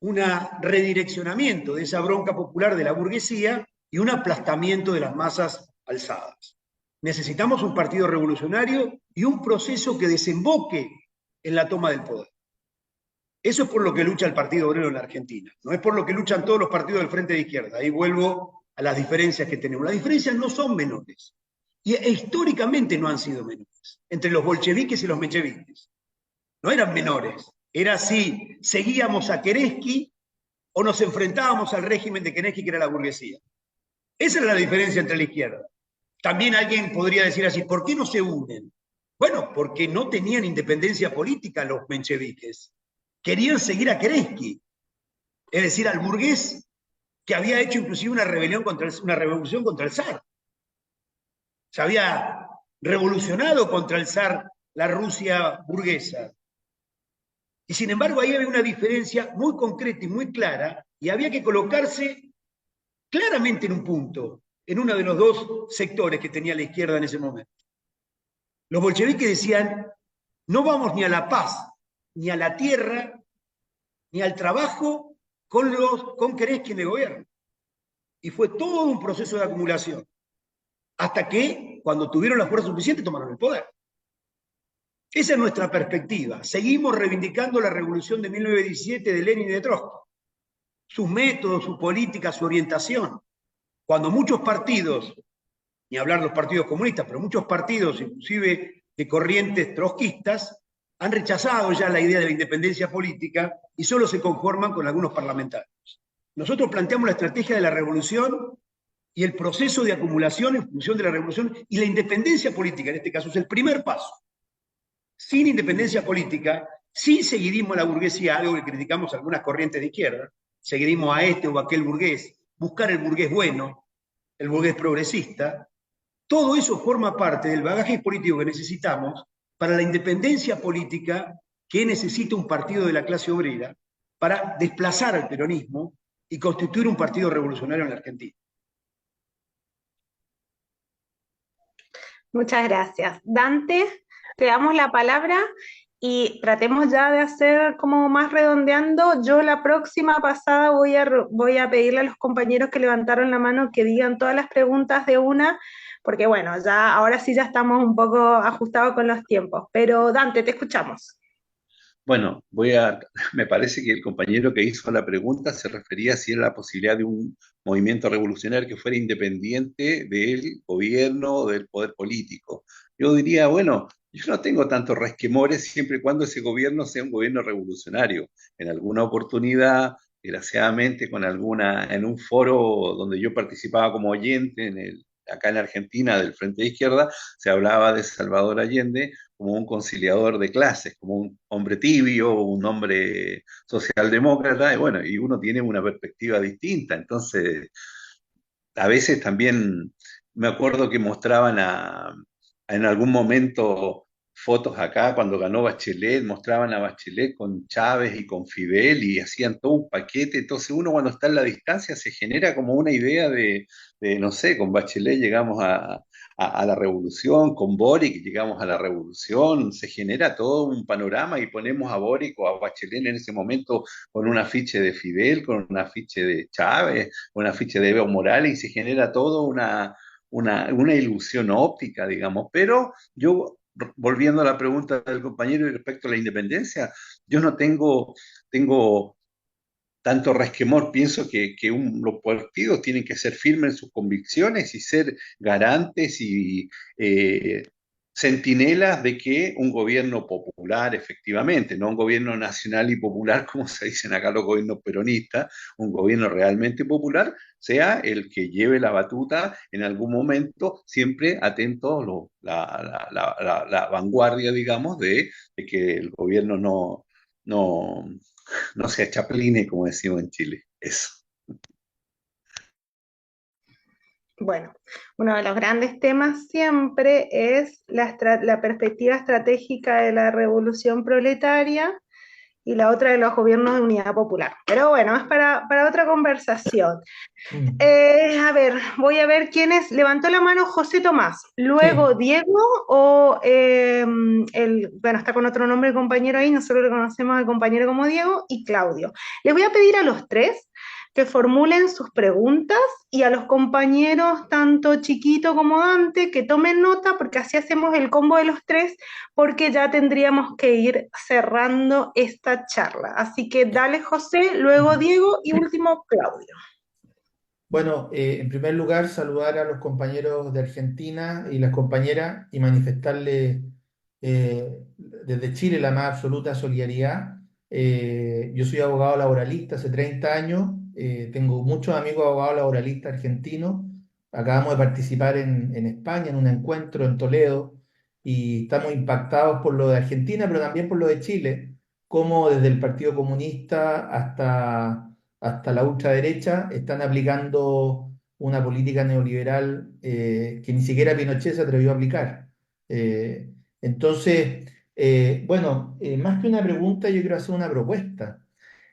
un redireccionamiento de esa bronca popular de la burguesía y un aplastamiento de las masas alzadas. Necesitamos un partido revolucionario y un proceso que desemboque en la toma del poder. Eso es por lo que lucha el Partido Obrero en la Argentina. No es por lo que luchan todos los partidos del Frente de Izquierda. Ahí vuelvo a las diferencias que tenemos. Las diferencias no son menores. E históricamente no han sido menores. Entre los bolcheviques y los mencheviques. No eran menores. Era si seguíamos a Kerensky o nos enfrentábamos al régimen de Kerensky, que era la burguesía. Esa era la diferencia entre la izquierda. También alguien podría decir así, ¿por qué no se unen? Bueno, porque no tenían independencia política los mencheviques. Querían seguir a Kerensky, es decir, al burgués que había hecho inclusive una revolución contra el zar. Se había revolucionado contra el zar la Rusia burguesa. Y sin embargo ahí había una diferencia muy concreta y muy clara, y había que colocarse claramente en un punto, en uno de los dos sectores que tenía la izquierda en ese momento. Los bolcheviques decían, no vamos ni a la paz, ni a la tierra, ni al trabajo con Kerensky en el gobierno. Y fue todo un proceso de acumulación. Hasta que, cuando tuvieron la fuerza suficiente, tomaron el poder. Esa es nuestra perspectiva. Seguimos reivindicando la revolución de 1917 de Lenin y de Trotsky. Sus métodos, su política, su orientación. Cuando muchos partidos, ni hablar de los partidos comunistas, pero muchos partidos, inclusive de corrientes trotskistas, han rechazado ya la idea de la independencia política y solo se conforman con algunos parlamentarios. Nosotros planteamos la estrategia de la revolución y el proceso de acumulación en función de la revolución, y la independencia política, en este caso, es el primer paso. Sin independencia política, sin seguidismo a la burguesía, algo que criticamos algunas corrientes de izquierda, seguidismo a este o a aquel burgués, buscar el burgués bueno, el burgués progresista, todo eso forma parte del bagaje político que necesitamos para la independencia política que necesita un partido de la clase obrera para desplazar al peronismo y constituir un partido revolucionario en la Argentina. Muchas gracias. Dante, te damos la palabra y tratemos ya de hacer como más redondeando. Yo la próxima pasada voy a pedirle a los compañeros que levantaron la mano que digan todas las preguntas de una, porque bueno, ya ahora sí ya estamos un poco ajustados con los tiempos. Pero Dante, te escuchamos. Bueno, me parece que el compañero que hizo la pregunta se refería si era la posibilidad de un movimiento revolucionario que fuera independiente del gobierno o del poder político. Yo diría, bueno, yo no tengo tantos resquemores siempre y cuando ese gobierno sea un gobierno revolucionario. En alguna oportunidad, desgraciadamente, en un foro donde yo participaba como oyente acá en Argentina del Frente de Izquierda, se hablaba de Salvador Allende como un conciliador de clases, como un hombre tibio, un hombre socialdemócrata, y bueno, y uno tiene una perspectiva distinta. Entonces, a veces también me acuerdo que mostraban en algún momento fotos acá cuando ganó Bachelet, mostraban a Bachelet con Chávez y con Fidel y hacían todo un paquete. Entonces uno cuando está en la distancia se genera como una idea no sé, con Bachelet llegamos a la revolución, con Boric llegamos a la revolución, se genera todo un panorama y ponemos a Boric o a Bachelet en ese momento con un afiche de Fidel, con un afiche de Chávez, con un afiche de Evo Morales y se genera todo una ilusión óptica, digamos. Pero yo, volviendo a la pregunta del compañero y respecto a la independencia, yo no tengo tanto resquemor. Pienso que los partidos tienen que ser firmes en sus convicciones y ser garantes y centinelas de que un gobierno popular, efectivamente, no un gobierno nacional y popular, como se dicen acá los gobiernos peronistas, un gobierno realmente popular, sea el que lleve la batuta en algún momento, siempre atento la vanguardia, digamos, de que el gobierno no, no se achapline, como decimos en Chile. Eso. Bueno, uno de los grandes temas siempre es la perspectiva estratégica de la revolución proletaria y la otra de los gobiernos de unidad popular. Pero bueno, es para otra conversación. A ver, voy a ver quiénes. Levantó la mano José Tomás, luego Sí. Diego bueno, está con otro nombre el compañero ahí, nosotros le conocemos al compañero como Diego, y Claudio. Les voy a pedir a los tres que formulen sus preguntas y a los compañeros, tanto Chiquito como Dante, que tomen nota, porque así hacemos el combo de los tres, porque ya tendríamos que ir cerrando esta charla. Así que dale José, luego Diego y último Claudio. Bueno, en primer lugar, saludar a los compañeros de Argentina y las compañeras y manifestarles desde Chile la más absoluta solidaridad. Yo soy abogado laboralista hace 30 años, tengo muchos amigos abogados laboralistas argentinos. Acabamos de participar en España en un encuentro en Toledo y estamos impactados por lo de Argentina, pero también por lo de Chile, como desde el Partido Comunista hasta la ultraderecha están aplicando una política neoliberal que ni siquiera Pinochet se atrevió a aplicar. Entonces, bueno, más que una pregunta, yo quiero hacer una propuesta.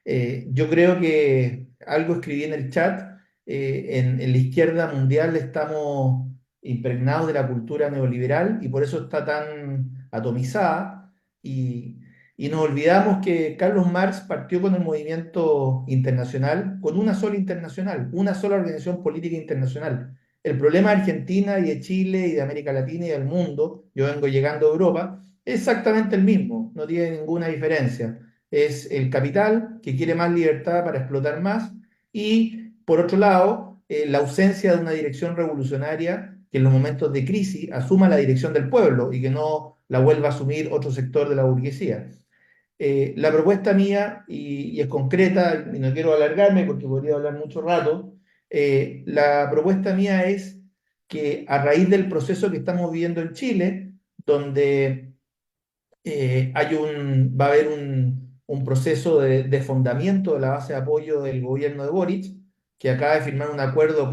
Yo creo que algo escribí en el chat, en la izquierda mundial estamos impregnados de la cultura neoliberal y por eso está tan atomizada y Y nos olvidamos que Carlos Marx partió con el movimiento internacional, con una sola internacional, una sola organización política internacional. El problema de Argentina y de Chile y de América Latina y del mundo, yo vengo llegando a Europa, es exactamente el mismo, no tiene ninguna diferencia. Es el capital que quiere más libertad para explotar más y, por otro lado, la ausencia de una dirección revolucionaria que en los momentos de crisis asuma la dirección del pueblo y que no la vuelva a asumir otro sector de la burguesía. La propuesta mía, y es concreta, y no quiero alargarme porque podría hablar mucho rato, la propuesta mía es que a raíz del proceso que estamos viviendo en Chile, donde va a haber un proceso de fondamiento de la base de apoyo del gobierno de Boric, que acaba de firmar un acuerdo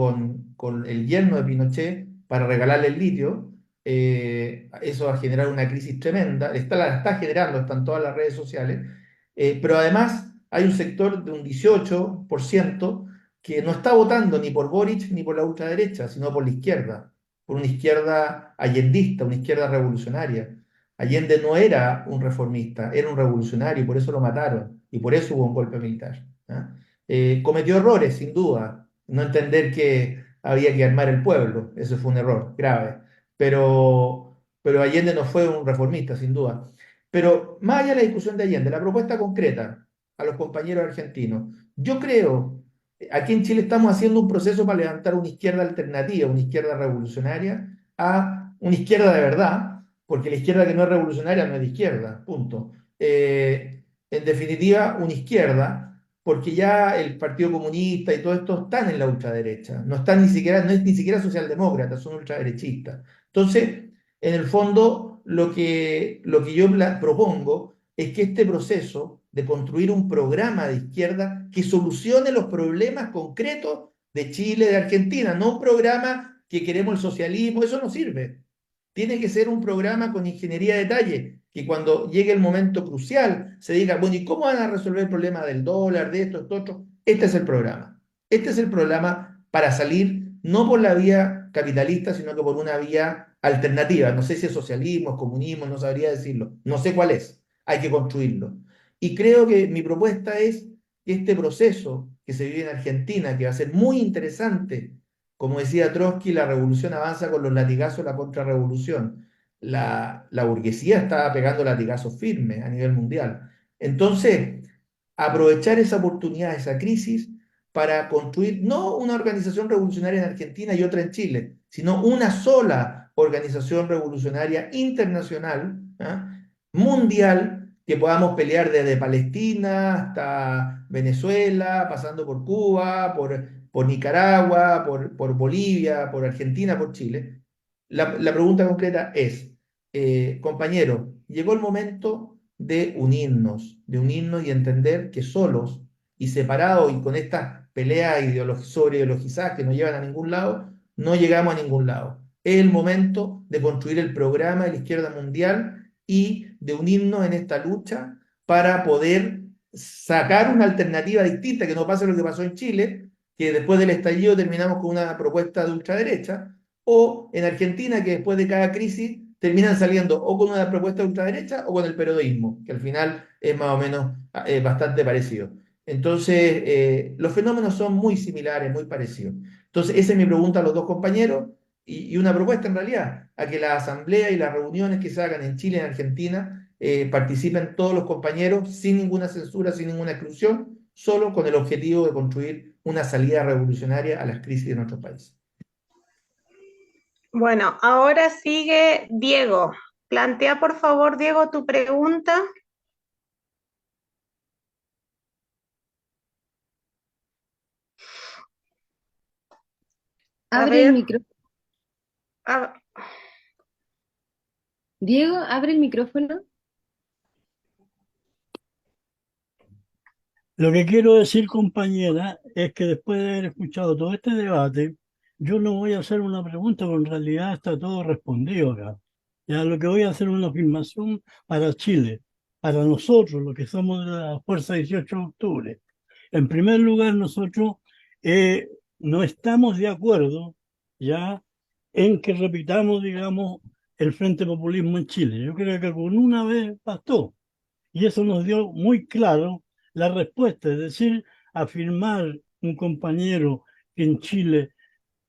con el yerno de Pinochet para regalarle el litio. Eso va a generar una crisis tremenda, la está generando, están todas las redes sociales, pero además hay un sector de un 18% que no está votando ni por Boric ni por la ultraderecha, sino por la izquierda, por una izquierda allendista, una izquierda revolucionaria. Allende no era un reformista, era un revolucionario y por eso lo mataron y por eso hubo un golpe militar. ¿Ah? Cometió errores, sin duda, no entender que había que armar el pueblo, eso fue un error grave, pero Allende no fue un reformista, sin duda. Pero más allá de la discusión de Allende, la propuesta concreta a los compañeros argentinos, yo creo, aquí en Chile estamos haciendo un proceso para levantar una izquierda alternativa, una izquierda revolucionaria, a una izquierda de verdad, porque la izquierda que no es revolucionaria no es de izquierda, punto. En definitiva, una izquierda, porque ya el Partido Comunista y todo esto están en la ultraderecha, no están ni siquiera, no es ni siquiera socialdemócratas, son ultraderechistas. Entonces, en el fondo, lo que yo propongo es que este proceso de construir un programa de izquierda que solucione los problemas concretos de Chile, de Argentina, no un programa que queremos el socialismo, eso no sirve. Tiene que ser un programa con ingeniería de detalle, que cuando llegue el momento crucial se diga, bueno, ¿y cómo van a resolver el problema del dólar, de esto, otro? Este es el programa. Este es el programa para salir no por la vía capitalista, sino que por una vía alternativa. No sé si es socialismo, es comunismo, no sabría decirlo. No sé cuál es. Hay que construirlo. Y creo que mi propuesta es que este proceso que se vive en Argentina, que va a ser muy interesante, como decía Trotsky, la revolución avanza con los latigazos de la contrarrevolución. La burguesía está pegando latigazos firmes a nivel mundial. Entonces, aprovechar esa oportunidad, esa crisis, para construir no una organización revolucionaria en Argentina y otra en Chile, sino una sola organización revolucionaria internacional, ¿ah? Mundial, que podamos pelear desde Palestina hasta Venezuela, pasando por Cuba, por Nicaragua, por Bolivia, por Argentina, por Chile. La pregunta concreta es, compañero, llegó el momento de unirnos y entender que solos y separados y con estas peleas sobre ideologizadas que no llevan a ningún lado, no llegamos a ningún lado. Es el momento de construir el programa de la izquierda mundial y de unirnos en esta lucha para poder sacar una alternativa distinta, que no pase lo que pasó en Chile, que después del estallido terminamos con una propuesta de ultraderecha, o en Argentina, que después de cada crisis terminan saliendo o con una propuesta de ultraderecha o con el periodismo, que al final es más o menos bastante parecido. Entonces, los fenómenos son muy similares, muy parecidos. Entonces, esa es mi pregunta a los dos compañeros y una propuesta en realidad, a que la asamblea y las reuniones que se hagan en Chile y en Argentina participen todos los compañeros sin ninguna censura, sin ninguna exclusión, solo con el objetivo de construir una salida revolucionaria a las crisis de nuestro país. Bueno, ahora sigue Diego. Plantea, por favor, Diego, tu pregunta. Abre el micrófono. A- Diego, abre el micrófono. Lo que quiero decir, compañera, es que después de haber escuchado todo este debate, yo no voy a hacer una pregunta, porque en realidad está todo respondido acá. Ya lo que voy a hacer es una afirmación para Chile, para nosotros, los que somos de la Fuerza 18 de Octubre. En primer lugar, nosotros no estamos de acuerdo ya en que repitamos, digamos, el Frente Populismo en Chile. Yo creo que con una vez bastó. Y eso nos dio muy claro la respuesta, es decir, afirmar un compañero que en Chile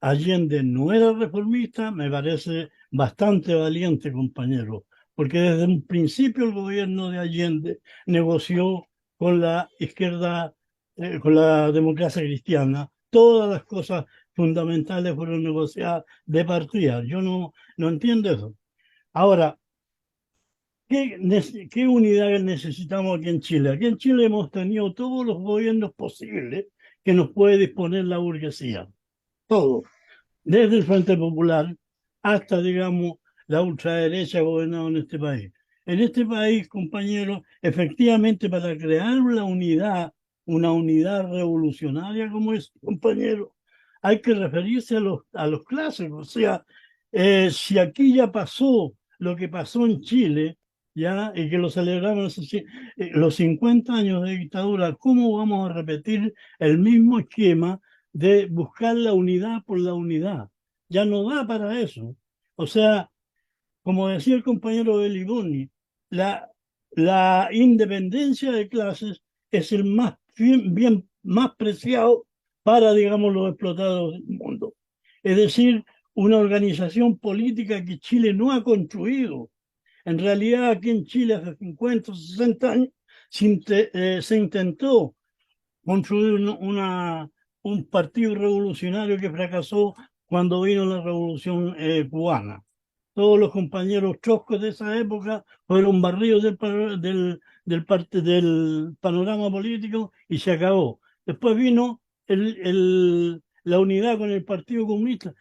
Allende no era reformista, me parece bastante valiente, compañero, porque desde un principio el gobierno de Allende negoció con la izquierda, con la democracia cristiana. Todas las cosas fundamentales fueron negociadas de partida. Yo no entiendo eso. Ahora, ¿qué unidad necesitamos aquí en Chile? Aquí en Chile hemos tenido todos los gobiernos posibles que nos puede disponer la burguesía. Todo desde el Frente Popular hasta, digamos, la ultraderecha gobernada en este país. En este país, compañeros, efectivamente para crear una unidad revolucionaria como es, compañero, hay que referirse a los clásicos. O sea, si aquí ya pasó lo que pasó en Chile, ya, y que lo celebramos los 50 años de dictadura, ¿cómo vamos a repetir el mismo esquema de buscar la unidad por la unidad? Ya no da para eso. O sea, como decía el compañero de Liboni, la independencia de clases es el más preciado para, digamos, los explotados del mundo. Es decir, una organización política que Chile no ha construido. En realidad, aquí en Chile hace 50 o 60 años se intentó construir un partido revolucionario que fracasó cuando vino la revolución cubana. Todos los compañeros choscos de esa época fueron barridos del panorama político y se acabó. Después vino la unidad con el Partido Comunista.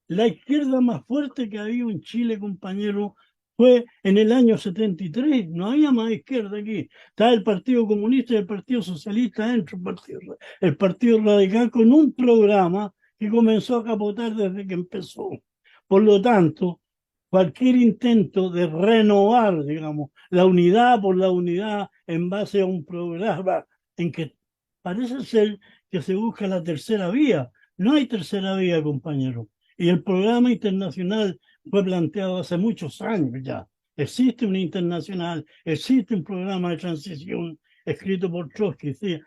La izquierda más fuerte que había en Chile, compañero, fue en el año 73. No había más izquierda aquí. Estaba el Partido Comunista y el Partido Socialista dentro, el Partido Radical, con un programa que comenzó a capotar desde que empezó. Por lo tanto, cualquier intento de renovar, digamos, la unidad por la unidad en base a un programa en que parece ser que se busca la tercera vía. No hay tercera vía, compañero. Y el programa internacional fue planteado hace muchos años ya. Existe una internacional, existe un programa de transición escrito por Trotsky. ¿Sí?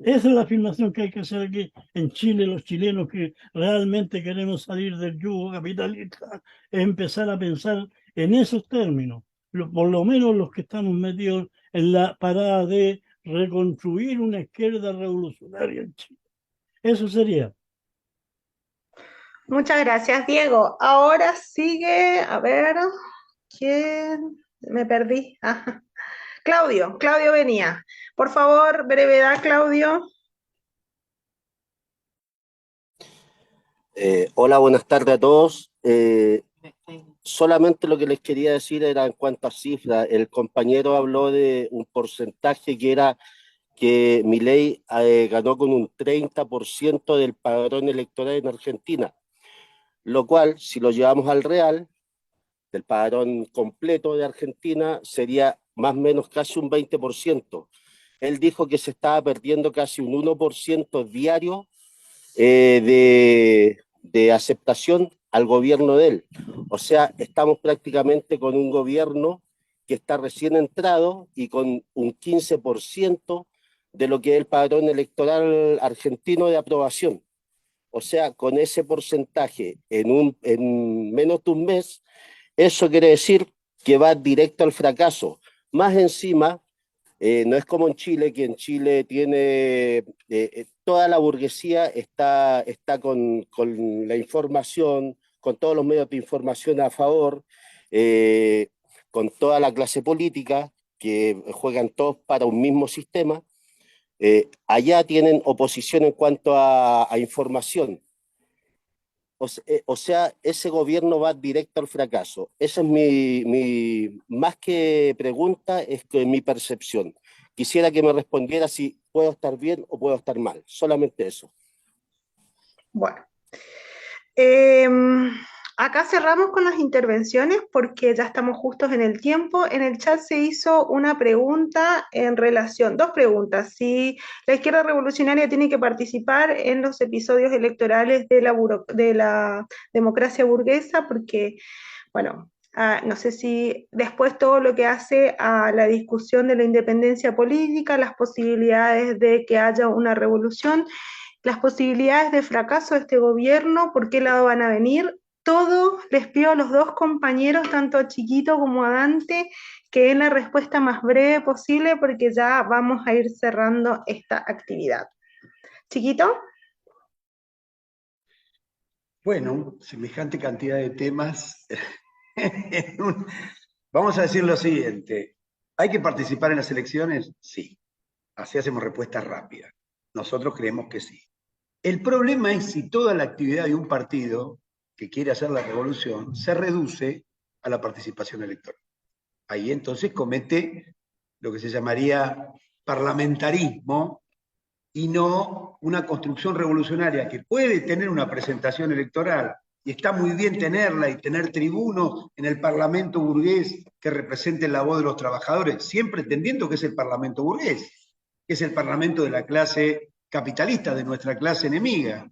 Esa es la afirmación que hay que hacer aquí en Chile, los chilenos que realmente queremos salir del yugo capitalista, es empezar a pensar en esos términos, por lo menos los que estamos metidos en la parada de reconstruir una izquierda revolucionaria en Chile. Eso sería. Muchas gracias, Diego. Ahora sigue, a ver, ¿quién? Me perdí. Ah, Claudio venía. Por favor, brevedad, Claudio. Hola, buenas tardes a todos. Solamente lo que les quería decir era en cuanto a cifras. El compañero habló de un porcentaje que era que Milei ganó con un 30% del padrón electoral en Argentina, lo cual, si lo llevamos al real, del padrón completo de Argentina, sería más o menos casi un 20%. Él dijo que se estaba perdiendo casi un 1% diario de aceptación al gobierno de él. O sea, estamos prácticamente con un gobierno que está recién entrado y con un 15% de lo que es el padrón electoral argentino de aprobación. O sea, con ese porcentaje en menos de un mes, eso quiere decir que va directo al fracaso. Más encima, no es como en Chile, que en Chile tiene toda la burguesía está con la información, con todos los medios de información a favor, con toda la clase política, que juegan todos para un mismo sistema. Allá tienen oposición en cuanto a información. O sea, ese gobierno va directo al fracaso. Esa es más que pregunta, es que mi percepción. Quisiera que me respondiera si puedo estar bien o puedo estar mal. Solamente eso. Bueno. Acá cerramos con las intervenciones porque ya estamos justos en el tiempo. En el chat se hizo una pregunta en relación, dos preguntas, si la izquierda revolucionaria tiene que participar en los episodios electorales de la democracia burguesa, porque, bueno, no sé si después todo lo que hace a la discusión de la independencia política, las posibilidades de que haya una revolución, las posibilidades de fracaso de este gobierno, por qué lado van a venir. Todo les pido a los dos compañeros, tanto a Chiquito como a Dante, que den la respuesta más breve posible porque ya vamos a ir cerrando esta actividad. Chiquito. Bueno, semejante cantidad de temas. Vamos a decir lo siguiente. ¿Hay que participar en las elecciones? Sí. Así hacemos respuesta rápida. Nosotros creemos que sí. El problema es si toda la actividad de un partido que quiere hacer la revolución se reduce a la participación electoral. Ahí entonces comete lo que se llamaría parlamentarismo y no una construcción revolucionaria que puede tener una presentación electoral, y está muy bien tenerla y tener tribunos en el Parlamento burgués que representen la voz de los trabajadores, siempre entendiendo que es el Parlamento burgués, que es el Parlamento de la clase capitalista, de nuestra clase enemiga.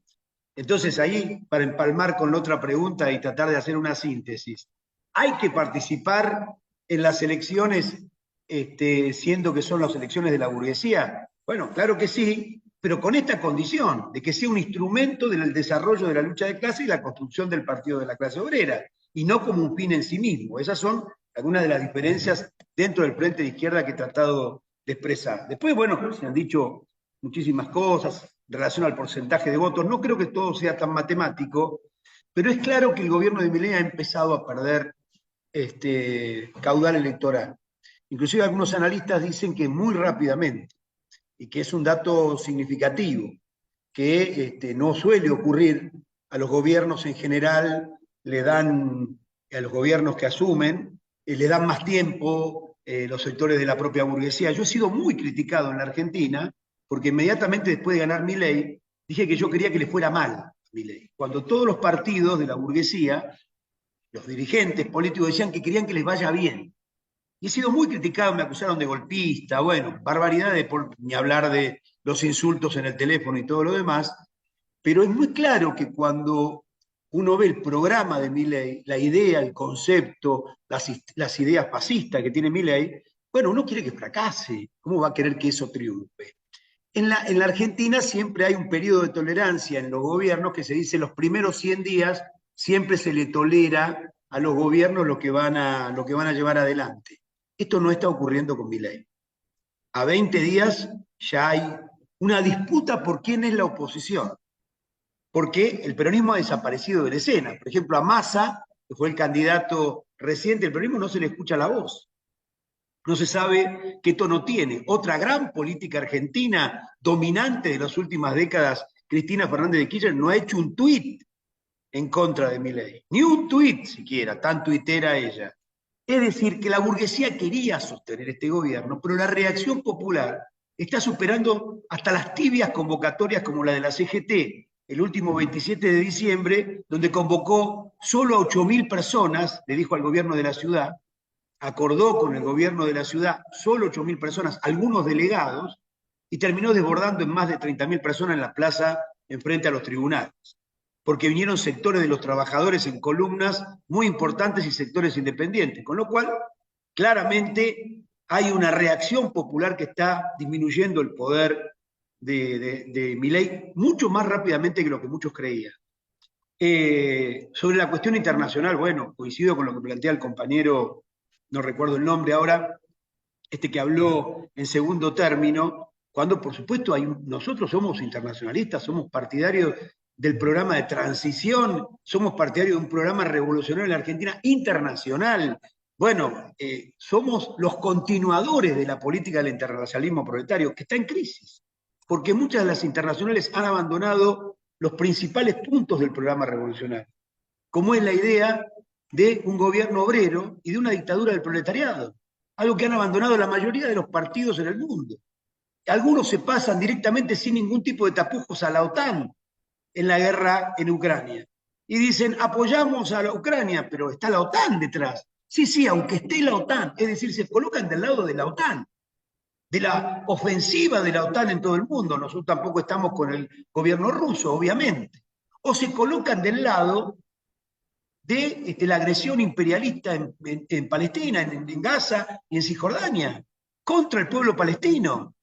Entonces ahí, para empalmar con la otra pregunta y tratar de hacer una síntesis, ¿hay que participar en las elecciones siendo que son las elecciones de la burguesía? Bueno, claro que sí, pero con esta condición, de que sea un instrumento del desarrollo de la lucha de clase y la construcción del partido de la clase obrera, y no como un fin en sí mismo. Esas son algunas de las diferencias dentro del frente de izquierda que he tratado de expresar. Después, bueno, se han dicho muchísimas cosas en relación al porcentaje de votos. No creo que todo sea tan matemático, pero es claro que el gobierno de Milei ha empezado a perder caudal electoral. Inclusive algunos analistas dicen que muy rápidamente, y que es un dato significativo, que no suele ocurrir. A los gobiernos en general le dan, a los gobiernos que asumen, le dan más tiempo los sectores de la propia burguesía. Yo he sido muy criticado en la Argentina, porque inmediatamente después de ganar Milei, dije que yo quería que le fuera mal a Milei. Cuando todos los partidos de la burguesía, los dirigentes políticos decían que querían que les vaya bien. Y he sido muy criticado, me acusaron de golpista, bueno, barbaridades, ni hablar de los insultos en el teléfono y todo lo demás, pero es muy claro que cuando uno ve el programa de Milei, la idea, el concepto, las ideas fascistas que tiene Milei, bueno, uno quiere que fracase. ¿Cómo va a querer que eso triunfe? En la Argentina siempre hay un periodo de tolerancia en los gobiernos que se dice los primeros 100 días siempre se le tolera a los gobiernos lo que van a llevar adelante. Esto no está ocurriendo con Milei. A 20 días ya hay una disputa por quién es la oposición, porque el peronismo ha desaparecido de la escena. Por ejemplo, a Massa, que fue el candidato reciente, el peronismo no se le escucha la voz. No se sabe qué tono tiene. Otra gran política argentina dominante de las últimas décadas, Cristina Fernández de Kirchner, no ha hecho un tuit en contra de Milei. Ni un tuit siquiera, tan tuitera ella. Es decir, que la burguesía quería sostener este gobierno, pero la reacción popular está superando hasta las tibias convocatorias como la de la CGT, el último 27 de diciembre, donde convocó solo a 8.000 personas, le dijo al gobierno de la ciudad, acordó con el gobierno de la ciudad, solo 8.000 personas, algunos delegados, y terminó desbordando en más de 30.000 personas en la plaza enfrente a los tribunales, porque vinieron sectores de los trabajadores en columnas muy importantes y sectores independientes, con lo cual claramente hay una reacción popular que está disminuyendo el poder de Milei mucho más rápidamente que lo que muchos creían. Sobre la cuestión internacional, bueno, coincido con lo que plantea el compañero, no recuerdo el nombre ahora, que habló en segundo término, cuando por supuesto nosotros somos internacionalistas, somos partidarios del programa de transición, somos partidarios de un programa revolucionario en la Argentina internacional. Bueno, somos los continuadores de la política del internacionalismo proletario, que está en crisis, porque muchas de las internacionales han abandonado los principales puntos del programa revolucionario, como es la idea de un gobierno obrero y de una dictadura del proletariado, algo que han abandonado la mayoría de los partidos en el mundo. Algunos se pasan directamente sin ningún tipo de tapujos a la OTAN en la guerra en Ucrania. Y dicen, apoyamos a la Ucrania, pero está la OTAN detrás. Sí, sí, aunque esté la OTAN, es decir, se colocan del lado de la OTAN, de la ofensiva de la OTAN en todo el mundo. Nosotros tampoco estamos con el gobierno ruso, obviamente. O se colocan del lado de la agresión imperialista en Palestina, en Gaza y en Cisjordania, contra el pueblo palestino.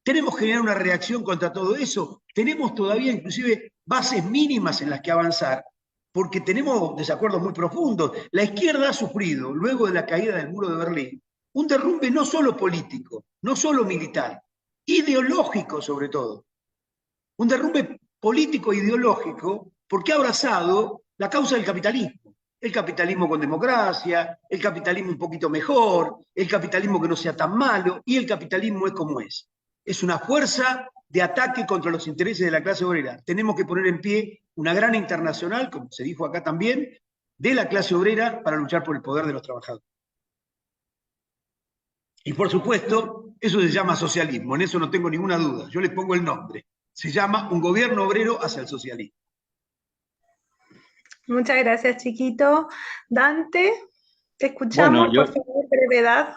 Tenemos que generar una reacción contra todo eso. Tenemos todavía inclusive bases mínimas en las que avanzar, porque tenemos desacuerdos muy profundos. La izquierda ha sufrido, luego de la caída del muro de Berlín, un derrumbe no solo político, no solo militar, ideológico sobre todo. Un derrumbe político e ideológico porque ha abrazado la causa del capitalismo. El capitalismo con democracia, el capitalismo un poquito mejor, el capitalismo que no sea tan malo, y el capitalismo es como es. Es una fuerza de ataque contra los intereses de la clase obrera. Tenemos que poner en pie una gran internacional, como se dijo acá también, de la clase obrera para luchar por el poder de los trabajadores. Y por supuesto, eso se llama socialismo, en eso no tengo ninguna duda. Yo le pongo el nombre. Se llama un gobierno obrero hacia el socialismo. Muchas gracias, chiquito. Dante, te escuchamos, Bueno, por favor, brevedad.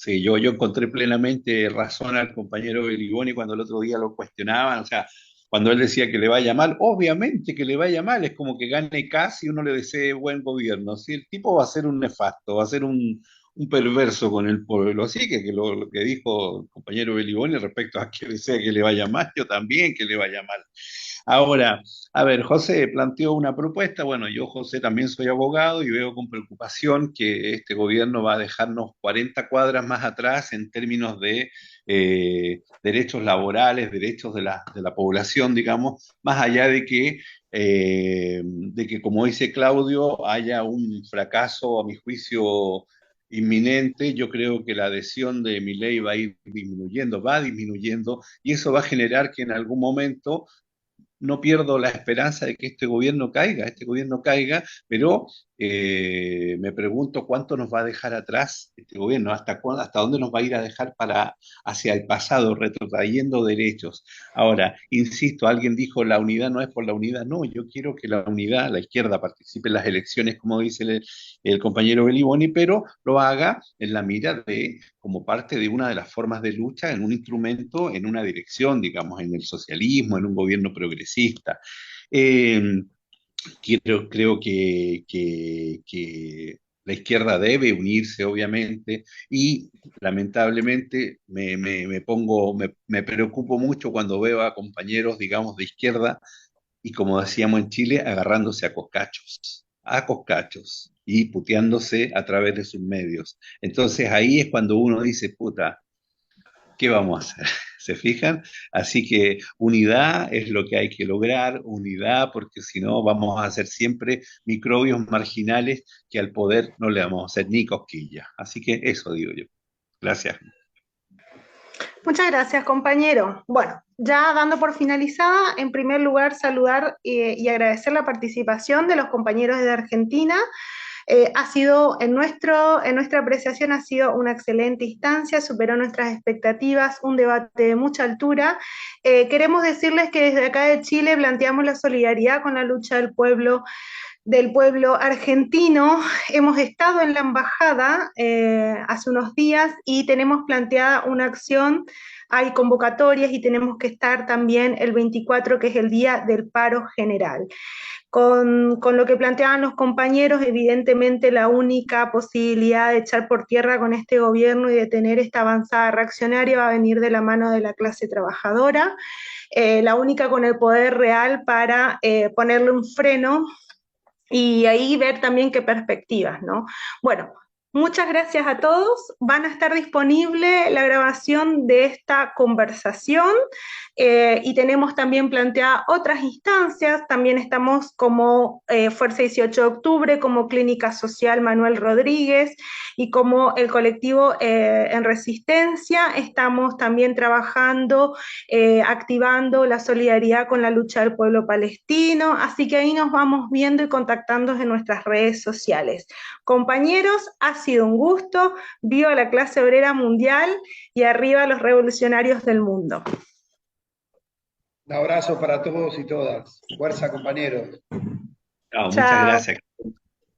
sí, yo encontré plenamente razón al compañero Beliboni cuando el otro día lo cuestionaban, o sea, cuando él decía que le vaya mal, obviamente que le vaya mal, es como que gane casi y uno le desee buen gobierno. Si el tipo va a ser un nefasto, va a ser un perverso con el pueblo, así que lo que dijo el compañero Beliboni respecto a que desea que le vaya mal, yo también que le vaya mal. Ahora, a ver, José planteó una propuesta. Bueno, yo, José, también soy abogado y veo con preocupación que este gobierno va a dejarnos 40 cuadras más atrás en términos de derechos laborales, derechos de la población, digamos, más allá de que, como dice Claudio, haya un fracaso, a mi juicio, inminente. Yo creo que la adhesión de Milei va disminuyendo, y eso va a generar que en algún momento no pierdo la esperanza de que este gobierno caiga, pero me pregunto cuánto nos va a dejar atrás este gobierno, hasta dónde nos va a ir a dejar hacia el pasado, retrotrayendo derechos. Ahora, insisto, alguien dijo la unidad no es por la unidad, no, yo quiero que la unidad, la izquierda participe en las elecciones, como dice el compañero Beliboni, pero lo haga en la mira como parte de una de las formas de lucha, en un instrumento, en una dirección, digamos, en el socialismo, en un gobierno progresista. Eh, creo que la izquierda debe unirse, obviamente, y lamentablemente me preocupo mucho cuando veo a compañeros, digamos, de izquierda, y como decíamos en Chile, agarrándose a coscachos y puteándose a través de sus medios. Entonces ahí es cuando uno dice, puta, ¿qué vamos a hacer? ¿Se fijan? Así que unidad es lo que hay que lograr, unidad, porque si no vamos a hacer siempre microbios marginales que al poder no le vamos a hacer ni cosquillas. Así que eso digo yo. Gracias. Muchas gracias, compañero. Bueno, ya dando por finalizada, en primer lugar saludar y agradecer la participación de los compañeros de Argentina. Ha sido, en nuestra apreciación, ha sido una excelente instancia, superó nuestras expectativas, un debate de mucha altura. Queremos decirles que desde acá de Chile planteamos la solidaridad con la lucha del pueblo argentino. Hemos estado en la embajada hace unos días y tenemos planteada una acción, hay convocatorias y tenemos que estar también el 24, que es el día del paro general. Con lo que planteaban los compañeros, evidentemente la única posibilidad de echar por tierra con este gobierno y de tener esta avanzada reaccionaria va a venir de la mano de la clase trabajadora, la única con el poder real para ponerle un freno y ahí ver también qué perspectivas, ¿no? Bueno, muchas gracias a todos. Van a estar disponible la grabación de esta conversación y tenemos también planteadas otras instancias. También estamos como Fuerza 18 de Octubre, como Clínica Social Manuel Rodríguez y como el colectivo en Resistencia. Estamos también trabajando, activando la solidaridad con la lucha del pueblo palestino. Así que ahí nos vamos viendo y contactando en nuestras redes sociales. Compañeros, ha sido un gusto. Viva la clase obrera mundial y arriba los revolucionarios del mundo. Un abrazo para todos y todas. Fuerza, compañeros. Muchas gracias.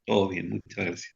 Todo bien, muchas gracias.